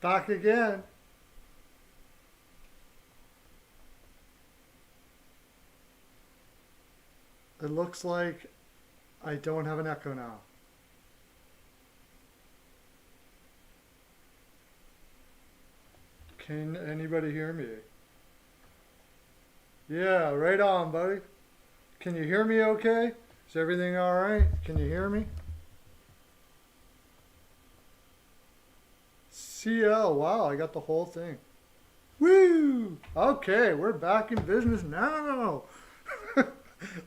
Back again. It looks like I don't have an echo now. Can anybody hear me? Yeah, right on, buddy. Can you hear me okay? Is everything all right? Can you hear me? CL, wow, I got the whole thing. Woo! Okay, we're back in business now.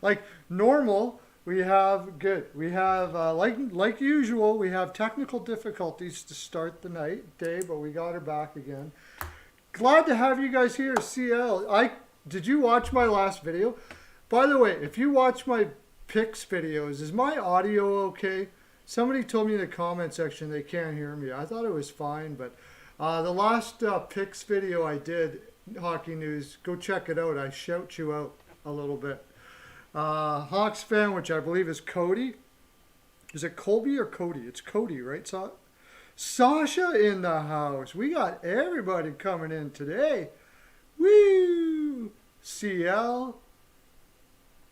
Like normal, we have good. We have like usual, we have technical difficulties to start the day, but we got her back again. Glad to have you guys here, CL. Did you watch my last video? By the way, if you watch my picks videos, is my audio okay? Somebody told me in the comment section they can't hear me. I thought it was fine, but the last picks video I did, Hockey News, go check it out. I shout you out a little bit. Hawks fan, which I believe is Cody. Is it Colby or Cody? It's Cody, right? Sasha in the house. We got everybody coming in today. Woo! CL.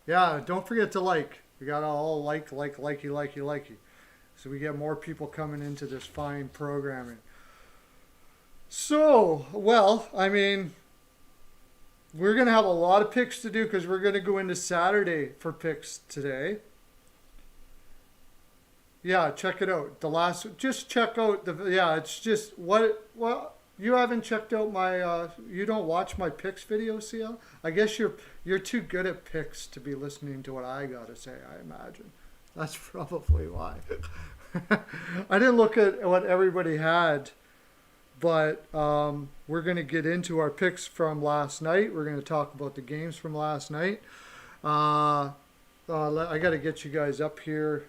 Yeah, don't forget to like. We got all likey. So we get more people coming into this fine programming. So, well, I mean, we're going to have a lot of picks to do because we're going to go into Saturday for picks today. Yeah, check it out. Just check out it's just, you haven't checked out my, you don't watch my picks video, CL? I guess you're too good at picks to be listening to what I got to say, I imagine. That's probably why. I didn't look at what everybody had, but we're going to get into our picks from last night. We're going to talk about the games from last night. I got to get you guys up here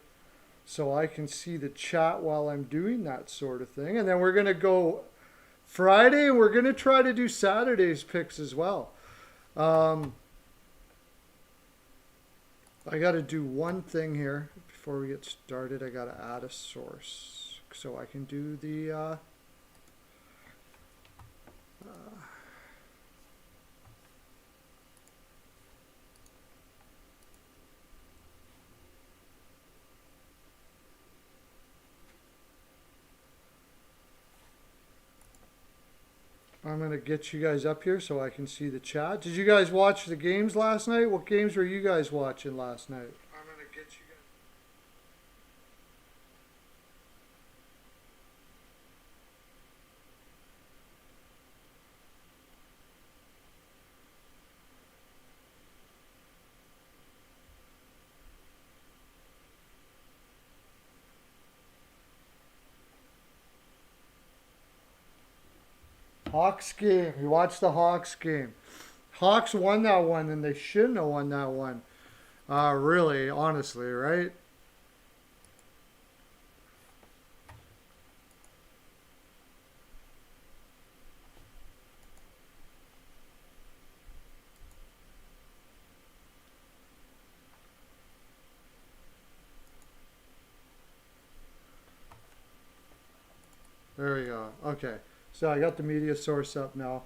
so I can see the chat while I'm doing that sort of thing. And then we're going to go Friday, and we're going to try to do Saturday's picks as well. I got to do one thing here before we get started. I got to add a source so I can do the I'm going to get you guys up here so I can see the chat. Did you guys watch the games last night? What games were you guys watching last night? I'm going to get you guys. Hawks game. You watched the Hawks game. Hawks won that one, and they shouldn't have won that one. Really, honestly, right? There we go. Okay. So I got the media source up now.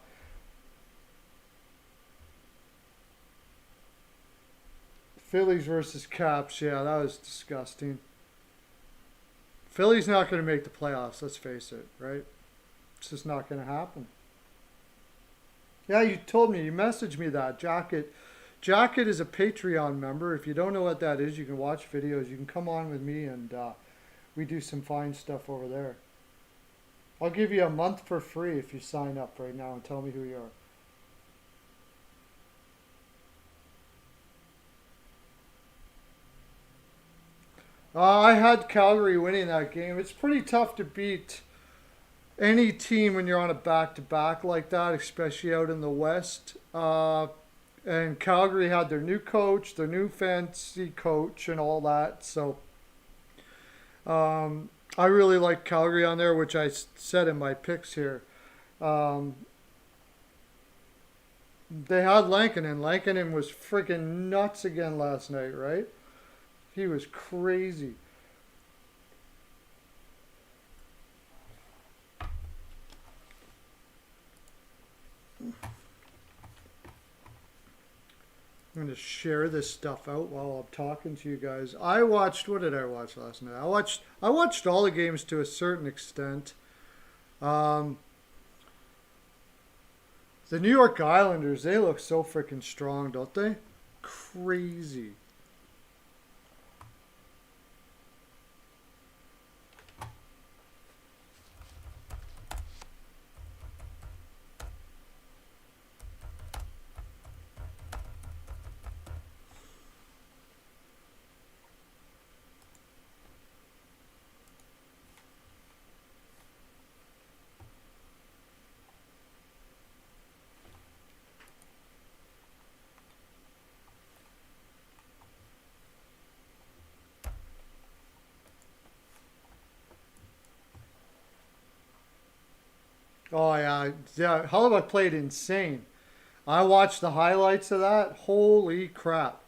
Phillies versus Caps. Yeah, that was disgusting. Philly's not going to make the playoffs, let's face it, right? It's just not going to happen. Yeah, you told me. You messaged me that. Jacket is a Patreon member. If you don't know what that is, you can watch videos. You can come on with me, and we do some fine stuff over there. I'll give you a month for free if you sign up right now and tell me who you are. I had Calgary winning that game. It's pretty tough to beat any team when you're on a back-to-back like that, especially out in the West. And Calgary had their new coach, their new fancy coach, and all that. So I really like Calgary on there, which I said in my picks here. They had Lankinen. Lankinen was freaking nuts again last night, right? He was crazy. I'm going to share this stuff out while I'm talking to you guys. I watched, what did I watch last night? I watched all the games to a certain extent. Um, the New York Islanders, they look so freaking strong, don't they? Crazy. Oh yeah, yeah. Hellebuck played insane. I watched the highlights of that. Holy crap!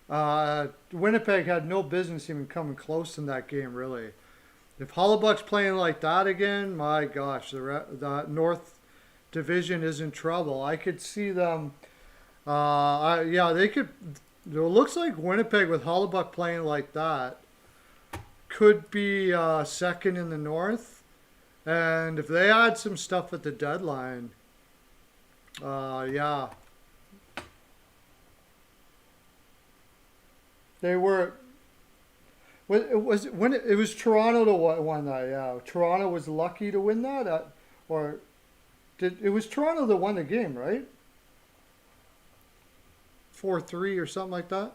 Winnipeg had no business even coming close in that game, really. If Hellebuck's playing like that again, my gosh, the North Division is in trouble. I could see them. Yeah, they could. It looks like Winnipeg with Hellebuck playing like that could be second in the North. And if they add some stuff at the deadline, yeah, they were. It was Toronto that won that. Yeah, Toronto was lucky to win that, or it was Toronto that won the game, right? 4-3 or something like that.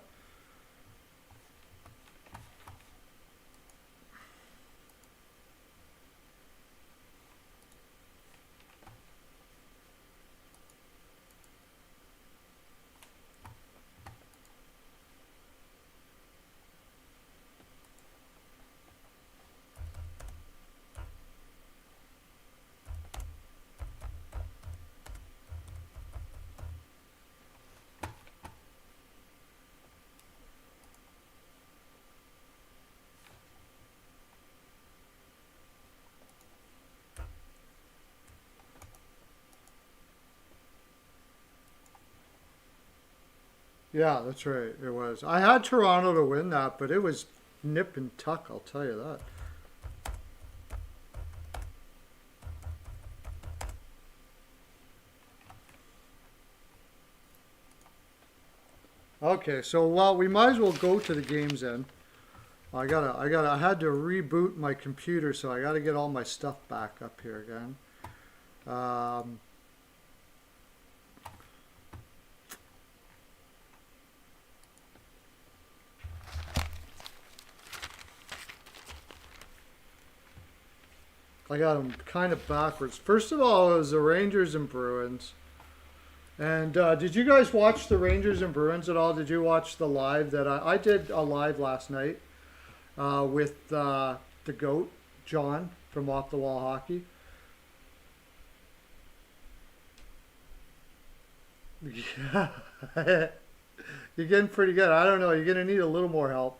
Yeah, that's right. It was. I had Toronto to win that, but it was nip and tuck. I'll tell you that. Okay, so well, we might as well go to the games then. I had to reboot my computer, so I gotta get all my stuff back up here again. Um, I got them kind of backwards. First of all, it was the Rangers and Bruins. And did you guys watch the Rangers and Bruins at all? Did you watch the live that I did a live last night with the GOAT, John, from Off the Wall Hockey? Yeah. You're getting pretty good. I don't know. You're going to need a little more help.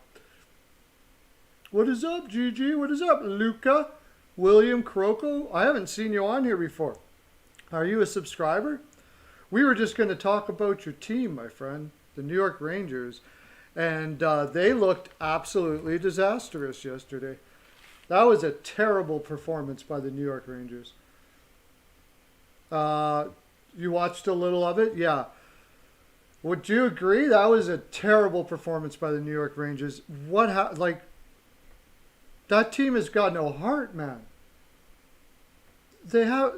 What is up, Gigi? What is up, Luca? William Croco? I haven't seen you on here before. Are you a subscriber? We were just going to talk about your team, my friend, the New York Rangers, and they looked absolutely disastrous yesterday. That was a terrible performance by the New York Rangers. Uh, you watched a little of it? Yeah. Would you agree that was a terrible performance by the New York Rangers? Like, that team has got no heart, man. They have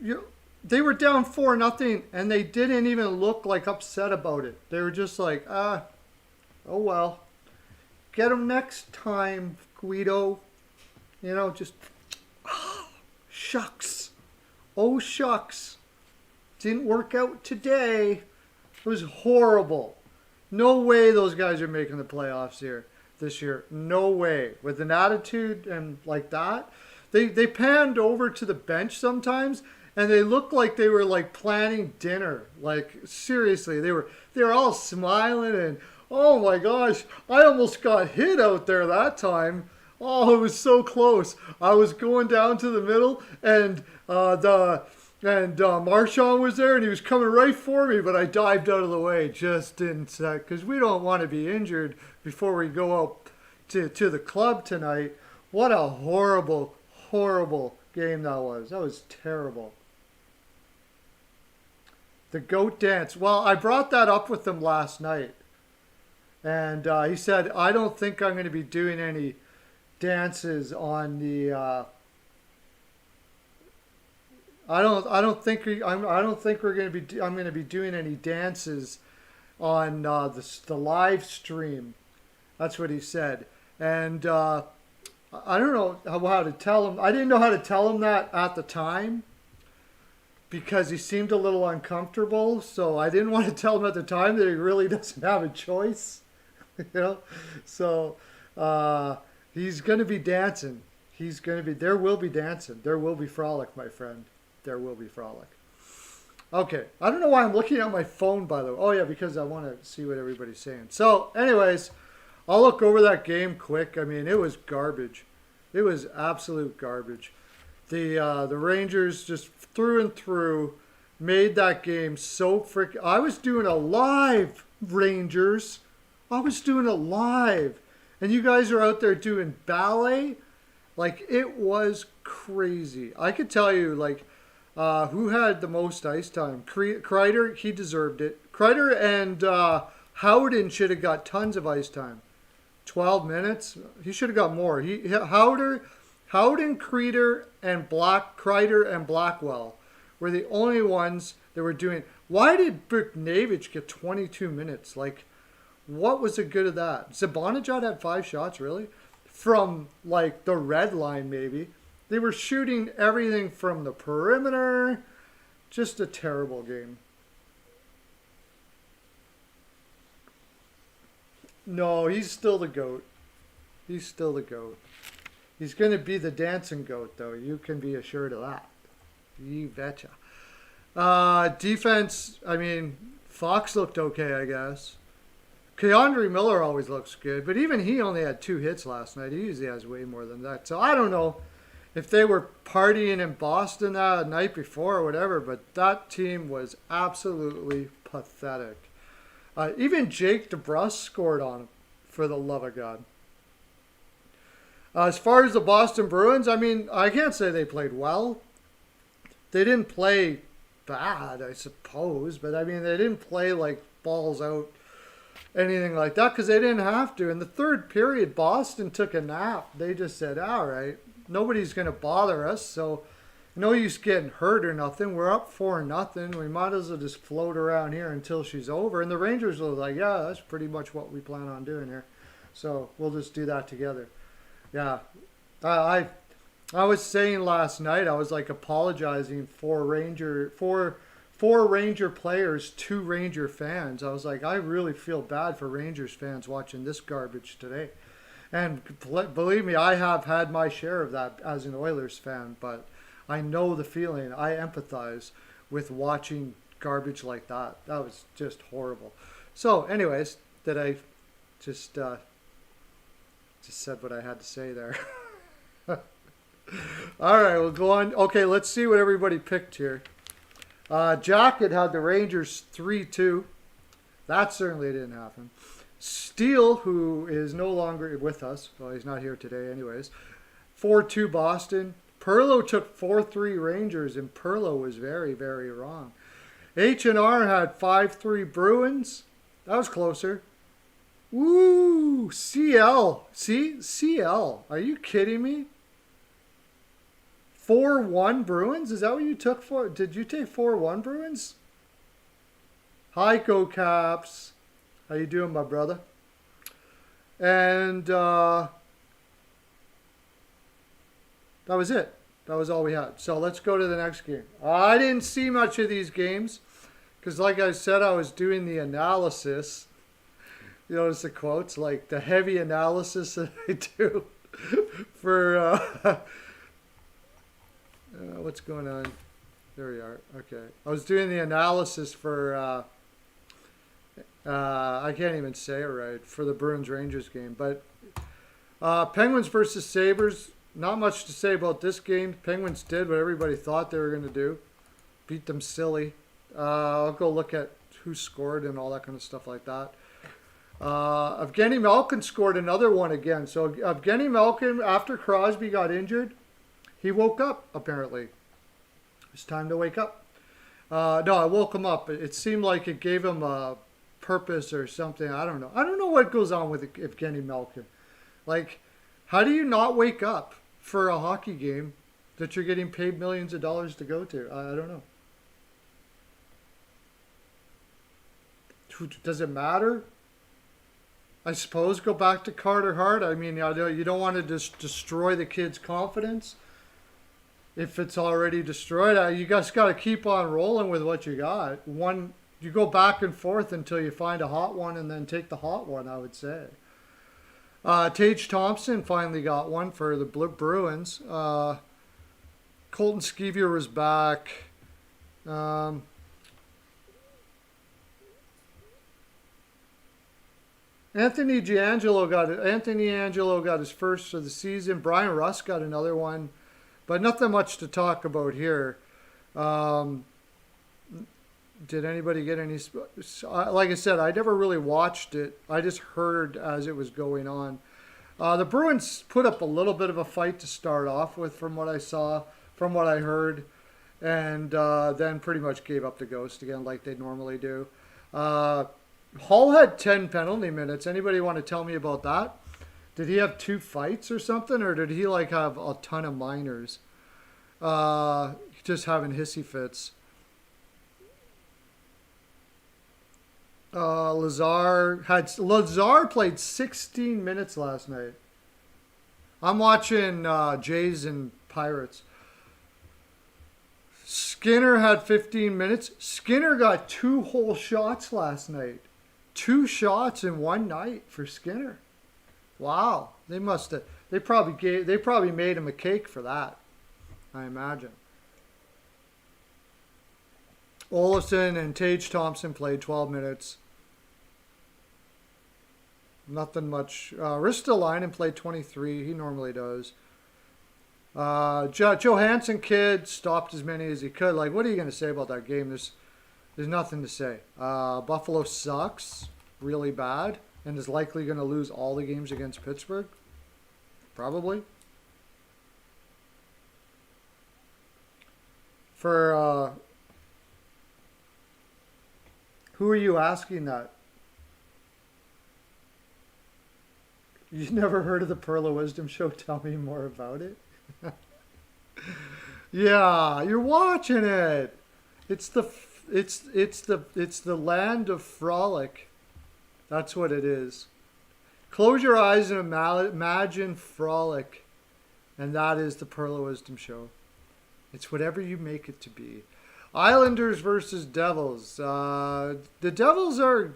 you. They were down 4-0, and they didn't even look like upset about it. They were just like, oh well, get them next time, Guido. You know, just oh, shucks, oh shucks, didn't work out today. It was horrible. No way those guys are making the playoffs here this year. No way. With an attitude and like that. They panned over to the bench sometimes and they looked like they were like planning dinner. Like seriously, they were all smiling and oh my gosh, I almost got hit out there that time. Oh, it was so close. I was going down to the middle and And Marshawn was there, and he was coming right for me, but I dived out of the way just in sec because we don't want to be injured before we go out to the club tonight. What a horrible, horrible game that was. That was terrible. The goat dance. Well, I brought that up with him last night, and he said, "I don't think I'm going to be doing any dances on the." I don't think we're going to be. I'm going to be doing any dances on the live stream. That's what he said, and I don't know how to tell him. I didn't know how to tell him that at the time because he seemed a little uncomfortable. So I didn't want to tell him at the time that he really doesn't have a choice, you know. So he's going to be dancing. He's going to be. There will be dancing. There will be frolic, my friend. There will be frolic. Okay. I don't know why I'm looking at my phone, by the way. Oh, yeah, because I want to see what everybody's saying. So, anyways, I'll look over that game quick. I mean, it was garbage. It was absolute garbage. The Rangers just through and through made that game so freaking... I was doing a live, Rangers. I was doing it live. And you guys are out there doing ballet? Like, it was crazy. I could tell you, like... who had the most ice time? Kreider, he deserved it. Kreider and Howden should have got tons of ice time. 12 minutes? He should have got more. Howden, Kreider, and Kreider and Blackwell were the only ones that were doing... Why did Buchnevich get 22 minutes? Like, what was the good of that? Zibanejad had 5 shots, really? From, like, the red line, maybe. They were shooting everything from the perimeter. Just a terrible game. No, he's still the GOAT. He's still the GOAT. He's going to be the dancing GOAT, though. You can be assured of that. You betcha. Defense, I mean, Fox looked okay, I guess. Keandre Miller always looks good, but even he only had 2 hits last night. He usually has way more than that. So I don't know if they were partying in Boston the night before or whatever, but that team was absolutely pathetic. Even Jake DeBrusk scored on him, for the love of God. As far as the Boston Bruins, I mean, I can't say they played well. They didn't play bad, I suppose, but I mean, they didn't play like balls out, anything like that, because they didn't have to. In the third period, Boston took a nap. They just said, all right, nobody's going to bother us, so no use getting hurt or nothing. We're up 4-0. We might as well just float around here until she's over. And the Rangers were like, yeah, that's pretty much what we plan on doing here. So we'll just do that together. Yeah. I was saying last night, I was like apologizing for four Ranger players, 2 Ranger fans. I was like, I really feel bad for Rangers fans watching this garbage today. And believe me, I have had my share of that as an Oilers fan, but I know the feeling. I empathize with watching garbage like that. That was just horrible. So anyways, did I just said what I had to say there. All right, we'll go on. Okay, let's see what everybody picked here. Jacket had the Rangers 3-2. That certainly didn't happen. Steele, who is no longer with us, well, he's not here today anyways, 4-2 Boston. Pearlo took 4-3 Rangers, and Pearlo was very, very wrong. H&R had 5-3 Bruins. That was closer. Woo! CL. See? CL. Are you kidding me? 4-1 Bruins? Is that what you took for? Did you take 4-1 Bruins? Heiko Caps. How you doing, my brother? And that was it. That was all we had. So let's go to the next game. I didn't see much of these games because, like I said, I was doing the analysis. You notice the quotes, like the heavy analysis that I do for what's going on. There we are. Okay. I was doing the analysis for I can't even say it right, for the Bruins Rangers game. But Penguins versus Sabres, not much to say about this game. Penguins did what everybody thought they were going to do. beat them silly. I'll go look at who scored and all that kind of stuff like that. Evgeny Malkin scored another one again. So Evgeny Malkin, after Crosby got injured, he woke up apparently. It's time to wake up. No, I woke him up. It seemed like it gave him a purpose or something. I don't know. I don't know what goes on with Evgeny Malkin. Like, how do you not wake up for a hockey game that you're getting paid millions of dollars to go to? I don't know. Does it matter? I suppose go back to Carter Hart. I mean, you don't want to just destroy the kid's confidence if it's already destroyed. You guys got to keep on rolling with what you got. You go back and forth until you find a hot one and then take the hot one, I would say. Tage Thompson finally got one for the Bruins. Colton Sceviour was back. Anthony Angelo got his first of the season. Brian Rust got another one, but nothing much to talk about here. Did anybody get any? Like I said, I never really watched it. I just heard as it was going on. The Bruins put up a little bit of a fight to start off with, from what I saw, from what I heard, and then pretty much gave up the ghost again, like they normally do. Hall had 10 penalty minutes. Anybody want to tell me about that? Did he have 2 fights or something, or did he like have a ton of minors? Just having hissy fits. Lazar played 16 minutes last night. I'm watching Jays and Pirates. Skinner had 15 minutes. Skinner got 2 whole shots last night. 2 shots in one night for Skinner. Wow. They probably made him a cake for that, I imagine. Olofsson and Tage Thompson played 12 minutes. Nothing much. Ristolainen played 23. He normally does. Johansson kid stopped as many as he could. Like, what are you going to say about that game? There's nothing to say. Buffalo sucks really bad and is likely going to lose all the games against Pittsburgh. Probably. For who are you asking that? You never heard of the Pearlo Wisdom Show? Tell me more about it. Yeah, you're watching it. It's the land of Frolic. That's what it is. Close your eyes and imagine Frolic, and that is the Pearlo Wisdom Show. It's whatever you make it to be. Islanders versus Devils. The Devils are,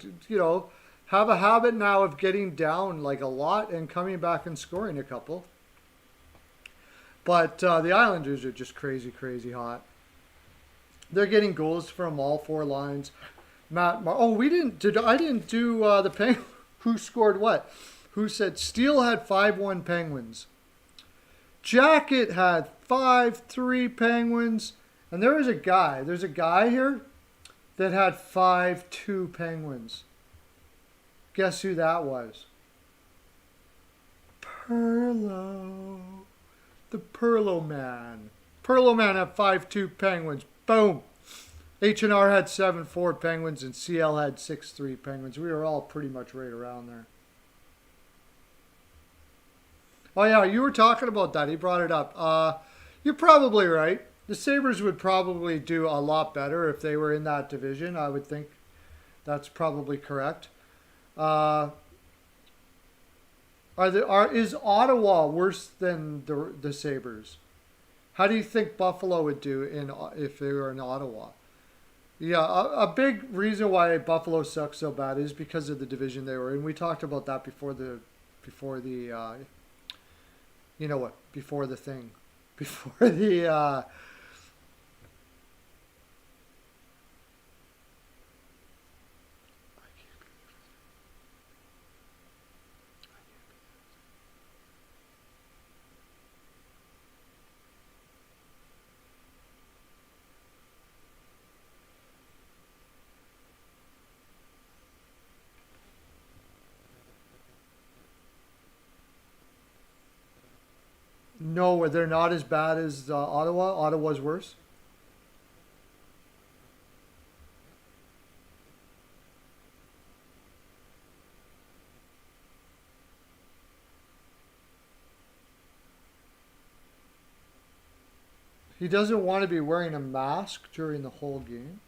have a habit now of getting down like a lot and coming back and scoring a couple. But the Islanders are just crazy, crazy hot. They're getting goals from all 4 lines. I didn't do the Penguins. Who scored what? Who said Steele had 5-1 Penguins. Jacket had 5-3 Penguins. And there's a guy here that had 5-2 Penguins. Guess who that was? Pearlo. The Pearlo Man. Pearlo Man had 5-2 Penguins. Boom. H&R had 7-4 Penguins and CL had 6-3 Penguins. We were all pretty much right around there. Oh yeah, you were talking about that. He brought it up. You're probably right. The Sabres would probably do a lot better if they were in that division. I would think that's probably correct. Is Ottawa worse than the Sabres? How do you think Buffalo would do if they were in Ottawa? Yeah, a big reason why Buffalo sucks so bad is because of the division they were in. We talked about that before the before the No, they're not as bad as Ottawa. Ottawa's worse. He doesn't want to be wearing a mask during the whole game.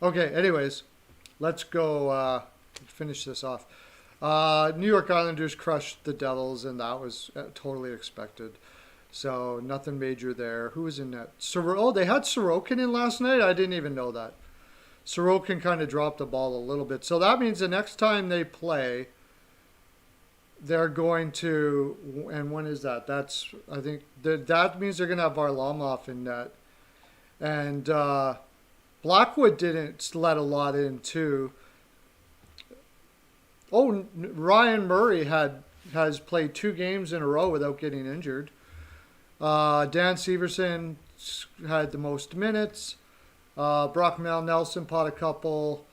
Okay, anyways, let's go finish this off. New York Islanders crushed the Devils, and that was totally expected. So nothing major there. Who was in net? Oh, they had Sorokin in last night? I didn't even know that. Sorokin kind of dropped the ball a little bit. So that means the next time they play, they're going to, and when is that? That's, I think, that means they're going to have Varlamov in net. And Blackwood didn't let a lot in, too. Oh, Ryan Murray has played 2 games in a row without getting injured. Dan Severson had the most minutes. Brock Nelson caught a couple.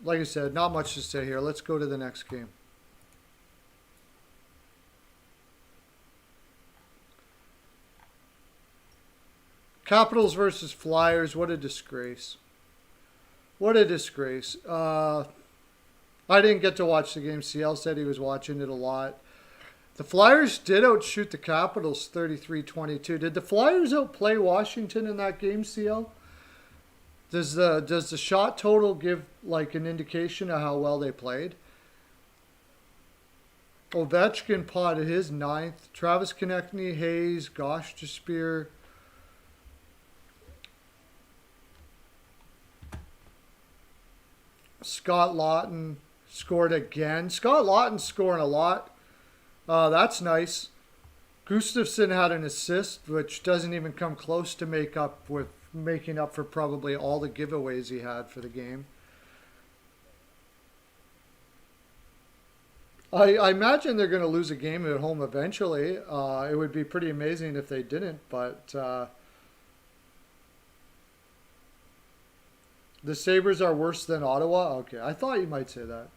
Like I said, not much to say here. Let's go to the next game. Capitals versus Flyers. What a disgrace. What a disgrace. I didn't get to watch the game. CL said he was watching it a lot. The Flyers did outshoot the Capitals 33-22. Did the Flyers outplay Washington in that game, CL? Does the shot total give like an indication of how well they played? Ovechkin potted his 9th. Travis Konechny, Hayes, Gosh Despear. Scott Laughton scored again. Scott Laughton's scoring a lot. That's nice. Gustafsson had an assist, which doesn't even come close to making up for probably all the giveaways he had for the game. I imagine they're going to lose a game at home eventually. It would be pretty amazing if they didn't, but the Sabres are worse than Ottawa? Okay, I thought you might say that.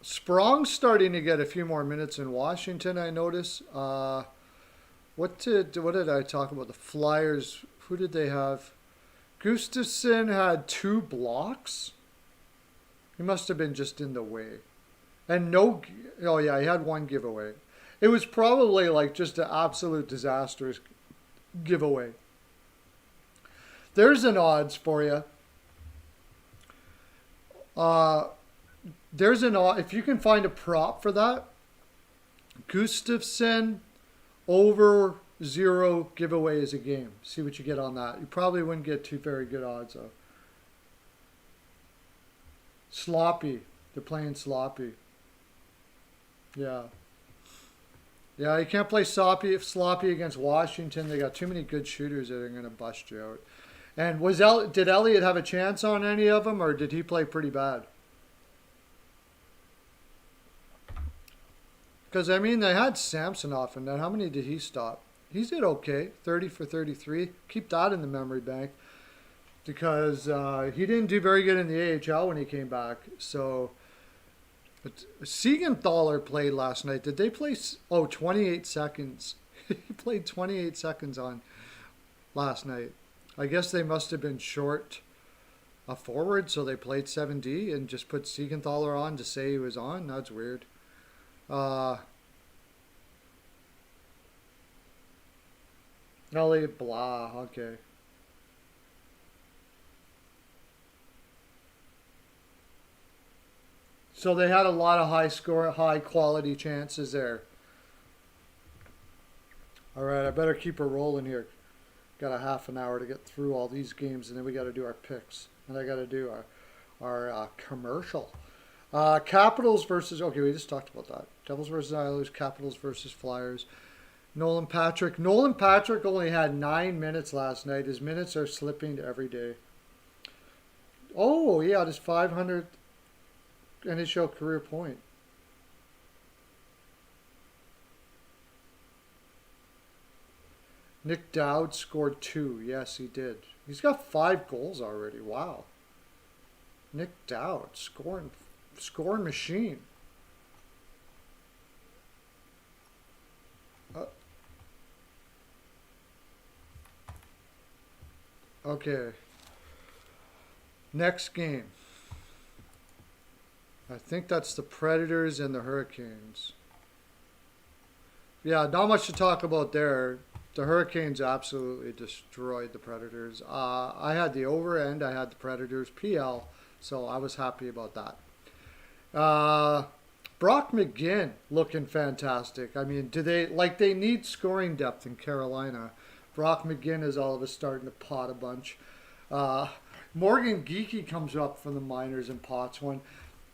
Sprong's starting to get a few more minutes in Washington, I notice. What did I talk about? The Flyers, who did they have? Gustafsson had 2 blocks. He must have been just in the way. And oh yeah, he had 1 giveaway. It was probably like just an absolute disastrous giveaway. There's an odds for you. There's an if you can find a prop for that. Gustafsson over 0 giveaways a game. See what you get on that. You probably wouldn't get 2 very good odds though. Sloppy. They're playing sloppy. Yeah. Yeah, you can't play sloppy against Washington. They got too many good shooters that are going to bust you out. And did Elliott have a chance on any of them, or did he play pretty bad? Because, I mean, they had Samsonov in that. How many did he stop? He did okay. 30 for 33. Keep that in the memory bank. Because he didn't do very good in the AHL when he came back. So, but Siegenthaler played last night. Did they play? 28 seconds. He played 28 seconds on last night. I guess they must have been short a forward, so they played 7D and just put Siegenthaler on to say he was on. That's weird. Elliott blah. Okay. So they had a lot of high quality chances there. All right, I better keep her rolling here. Got a half an hour to get through all these games, and then we got to do our picks, and I got to do our commercial. Capitals versus. Okay, we just talked about that. Devils versus Islanders. Capitals versus Flyers. Nolan Patrick. Nolan Patrick only had 9 minutes last night. His minutes are slipping every day. Oh, yeah, his 500th NHL career point. Nick Dowd scored 2. Yes, he did. He's got 5 goals already. Wow. Nick Dowd, scoring machine. Uh, okay. Next game. I think that's the Predators and the Hurricanes. Yeah, not much to talk about there. The Hurricanes absolutely destroyed the Predators. I had the over end. I had the Predators PL, so I was happy about that. Brock McGinn looking fantastic. I mean, they need scoring depth in Carolina. Brock McGinn is all of a starting to pot a bunch. Morgan Geekie comes up from the minors and pots one.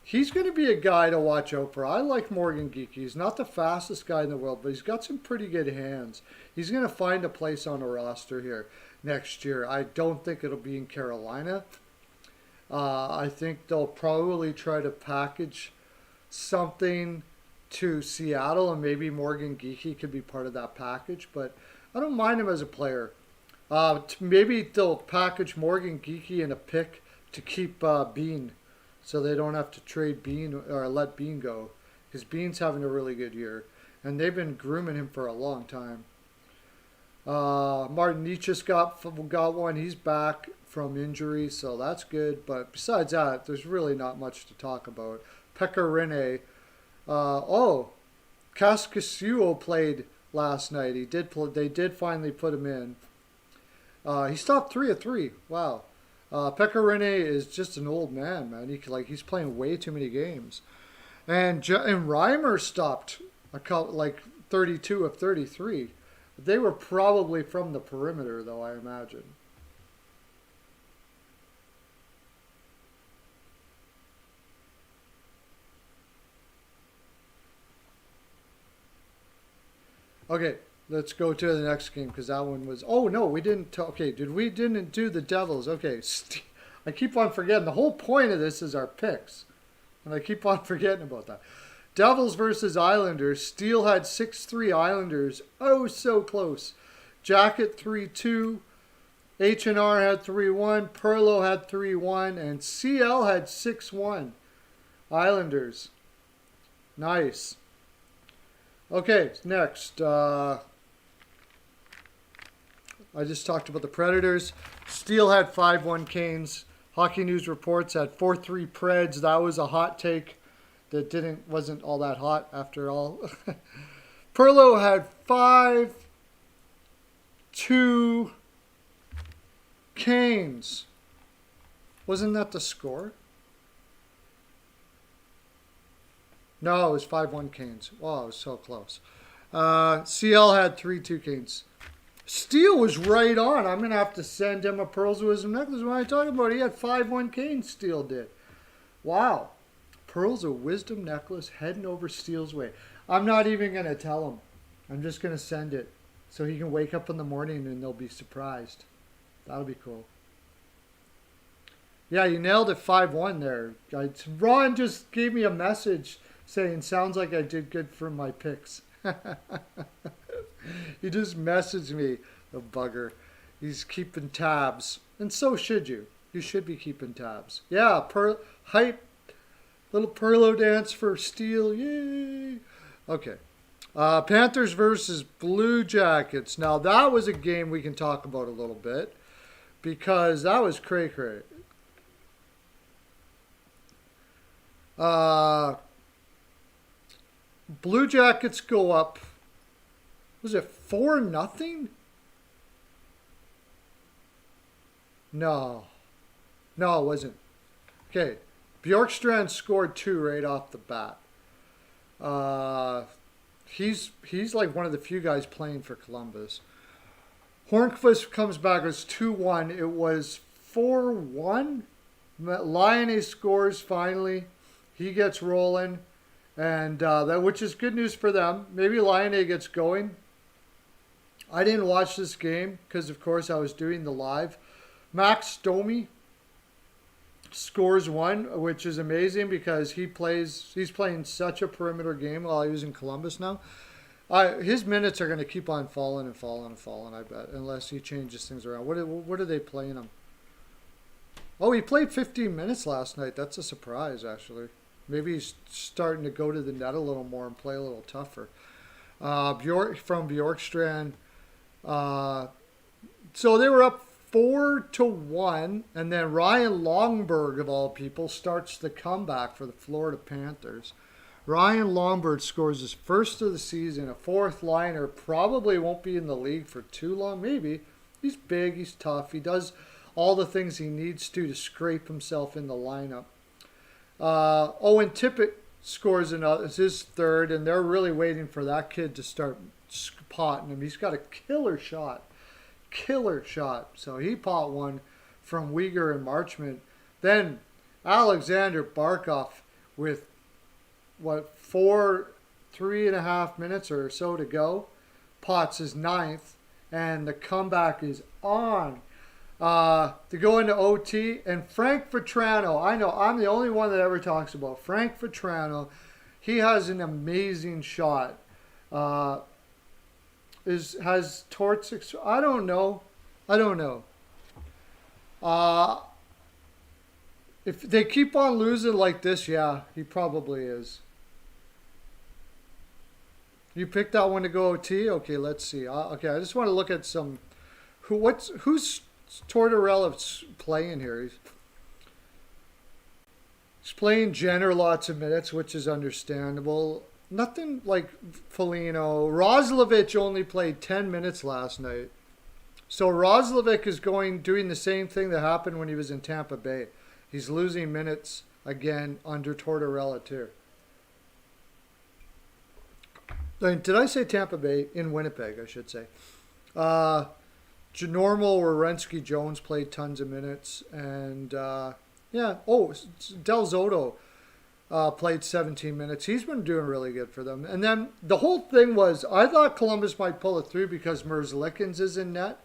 He's going to be a guy to watch out for. I like Morgan Geekie. He's not the fastest guy in the world, but he's got some pretty good hands. He's going to find a place on a roster here next year. I don't think it'll be in Carolina. I think they'll probably try to package something to Seattle, and maybe Morgan Geekie could be part of that package, but I don't mind him as a player. Maybe they'll package Morgan Geekie in a pick to keep Bean, so they don't have to trade Bean or let Bean go, because Bean's having a really good year, and they've been grooming him for a long time. Martin Nietzsche's got one. He's back from injury, so that's good. But besides that, there's really not much to talk about. Pekka Rinne. Cascasuo played last night. They did finally put him in. He stopped 3 of 3. Wow. Pekka Rinne is just an old man, man. He's playing way too many games. And Reimer stopped 32 of 33. They were probably from the perimeter, though, I imagine. Okay, let's go to the next game, because that one was... Oh, no, we didn't... Okay, we didn't do the Devils. Okay, I keep on forgetting. The whole point of this is our picks, and I keep on forgetting about that. Devils versus Islanders. Steele had 6-3 Islanders. Oh, so close. Jacket 3-2. H&R had 3-1. Pearlo had 3-1. And CL had 6-1. Islanders. Nice. Okay, next. I just talked about the Predators. Steele had 5-1 Canes. Hockey News Reports had 4-3 Preds. That was a hot take. That wasn't all that hot after all. Pearlo had 5-2 Canes. Wasn't that the score? No, it was 5-1 Canes. Wow, it was so close. CL had 3-2 Canes. Steele was right on. I'm going to have to send him a Pearls Wisdom necklace. What am I talking about? He had 5-1 Canes, Steele did. Wow. Pearls of Wisdom necklace heading over Steele's way. I'm not even going to tell him. I'm just going to send it so he can wake up in the morning and they'll be surprised. That'll be cool. Yeah, you nailed it 5-1 there. Ron just gave me a message saying, sounds like I did good for my picks. He just messaged me, the bugger. He's keeping tabs. And so should you. You should be keeping tabs. Yeah, hype. Little Pearlo dance for Steele. Yay. Okay. Panthers versus Blue Jackets. Now, that was a game we can talk about a little bit, because that was cray-cray. Blue Jackets go up. Was it 4-0? No. No, it wasn't. Okay. Bjorkstrand scored 2 right off the bat. He's like one of the few guys playing for Columbus. Hornqvist comes back as 2-1. It was 4-1. Laine scores finally. He gets rolling, and which is good news for them. Maybe Laine gets going. I didn't watch this game because, of course, I was doing the live. Max Domi scores 1, which is amazing because he's playing such a perimeter game while he was in Columbus now. His minutes are going to keep on falling and falling and falling, I bet, unless he changes things around. What are they playing him? Oh, he played 15 minutes last night. That's a surprise, actually. Maybe he's starting to go to the net a little more and play a little tougher. Bjork from Bjorkstrand. So they were up 4-1, and then Ryan Longberg, of all people, starts the comeback for the Florida Panthers. Ryan Longberg scores his first of the season, a fourth liner. Probably won't be in the league for too long. Maybe. He's big. He's tough. He does all the things he needs to scrape himself in the lineup. Owen Tippett scores another, it's his third, and they're really waiting for that kid to start potting him. He's got a killer shot. Killer shot. So he pot one from Uyghur and Marchment. Then Alexander Barkov with what, 3.5 minutes or so to go, pots his ninth, and the comeback is on. To go into OT, and Frank Vetrano, I know I'm the only one that ever talks about Frank Vetrano. He has an amazing shot. Has Torts? I don't know. If they keep on losing like this, yeah, he probably is. You picked that one to go OT? Okay, let's see. Okay, I just want to look at some. Who's Tortorella playing here? He's playing Jenner lots of minutes, which is understandable. Nothing like Foligno. Roslovic only played 10 minutes last night. So Roslovic is doing the same thing that happened when he was in Tampa Bay. He's losing minutes again under Tortorella too. Did I say Tampa Bay? In Winnipeg, I should say. Normal Werenski Jones played tons of minutes. And, yeah. Oh, Del Zotto played 17 minutes. He's been doing really good for them. And then the whole thing was, I thought Columbus might pull it through because Merzlikins is in net.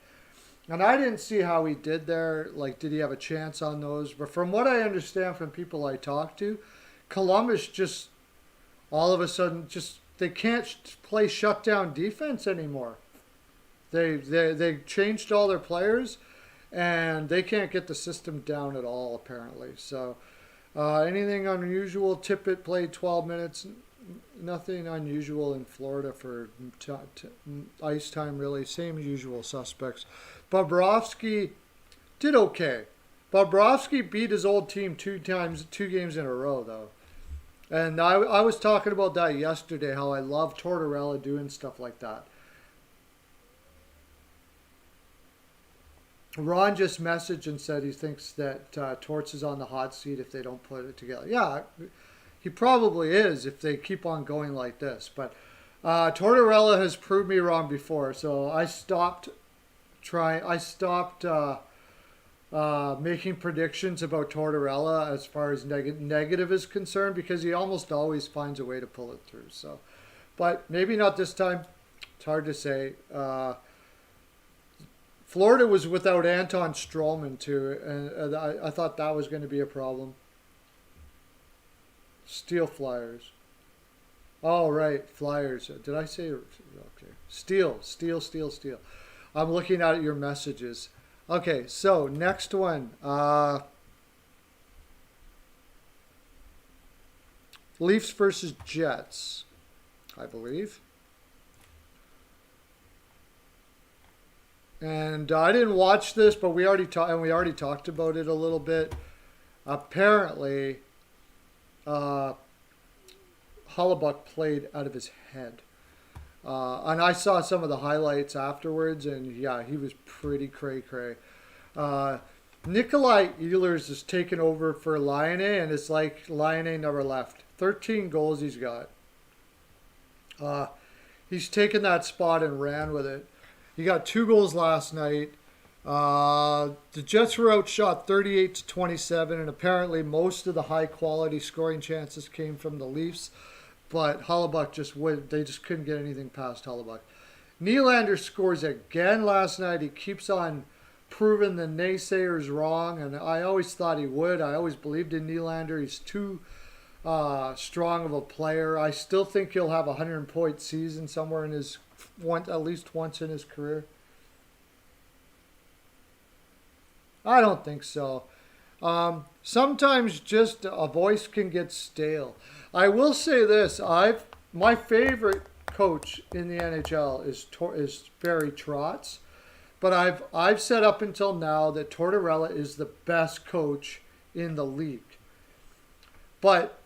And I didn't see how he did there. Like, did he have a chance on those? But from what I understand from people I talked to, Columbus just all of a sudden they can't play shutdown defense anymore. They changed all their players, and they can't get the system down at all apparently. So anything unusual? Tippett played 12 minutes. Nothing unusual in Florida for ice time really. Same usual suspects. Bobrovsky did okay. Bobrovsky beat his old team 2 games in a row though. And I was talking about that yesterday, how I love Tortorella doing stuff like that. Ron just messaged and said he thinks that Torts is on the hot seat if they don't put it together. Yeah, he probably is if they keep on going like this. But Tortorella has proved me wrong before, so I stopped making predictions about Tortorella as far as negative is concerned because he almost always finds a way to pull it through. So, but maybe not this time. It's hard to say. Florida was without Anton Stroman too, and I thought that was going to be a problem. Steel Flyers. Oh, right, Flyers. Did I say? Okay. Steel. I'm looking at your messages. Okay, so next one. Leafs versus Jets, I believe. And I didn't watch this, but we already talked about it a little bit. Apparently, Hellebuyck played out of his head. And I saw some of the highlights afterwards, and yeah, he was pretty cray-cray. Nikolai Ehlers has taken over for Laine, and it's like Laine never left. 13 goals he's got. He's taken that spot and ran with it. He got 2 goals last night. The Jets were outshot 38-27, and apparently most of the high-quality scoring chances came from the Leafs. But Hellebuyck they just couldn't get anything past Hellebuyck. Nylander scores again last night. He keeps on proving the naysayers wrong, and I always thought he would. I always believed in Nylander. He's too strong of a player. I still think he'll have a 100-point season somewhere in his at least once in his career. I don't think so. Sometimes just a voice can get stale. I will say this: my favorite coach in the NHL is Barry Trotz, but I've said up until now that Tortorella is the best coach in the league. But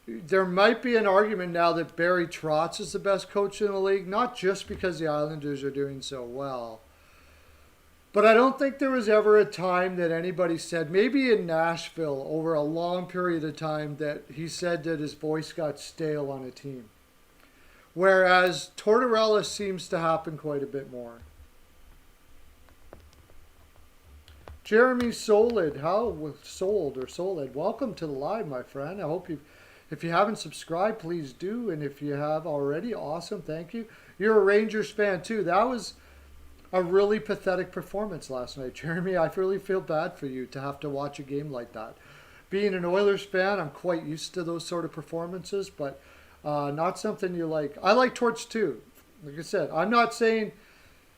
there might be an argument now that Barry Trotz is the best coach in the league, not just because the Islanders are doing so well. But I don't think there was ever a time that anybody said, maybe in Nashville over a long period of time, that he said that his voice got stale on a team. Whereas Tortorella seems to happen quite a bit more. Jeremy Solid, Solid, welcome to the live, my friend. I hope if you haven't subscribed, please do. And if you have already, awesome, thank you. You're a Rangers fan too. That was a really pathetic performance last night, Jeremy. I really feel bad for you to have to watch a game like that. Being an Oilers fan, I'm quite used to those sort of performances, but not something you like. I like Torts too. Like I said, I'm not saying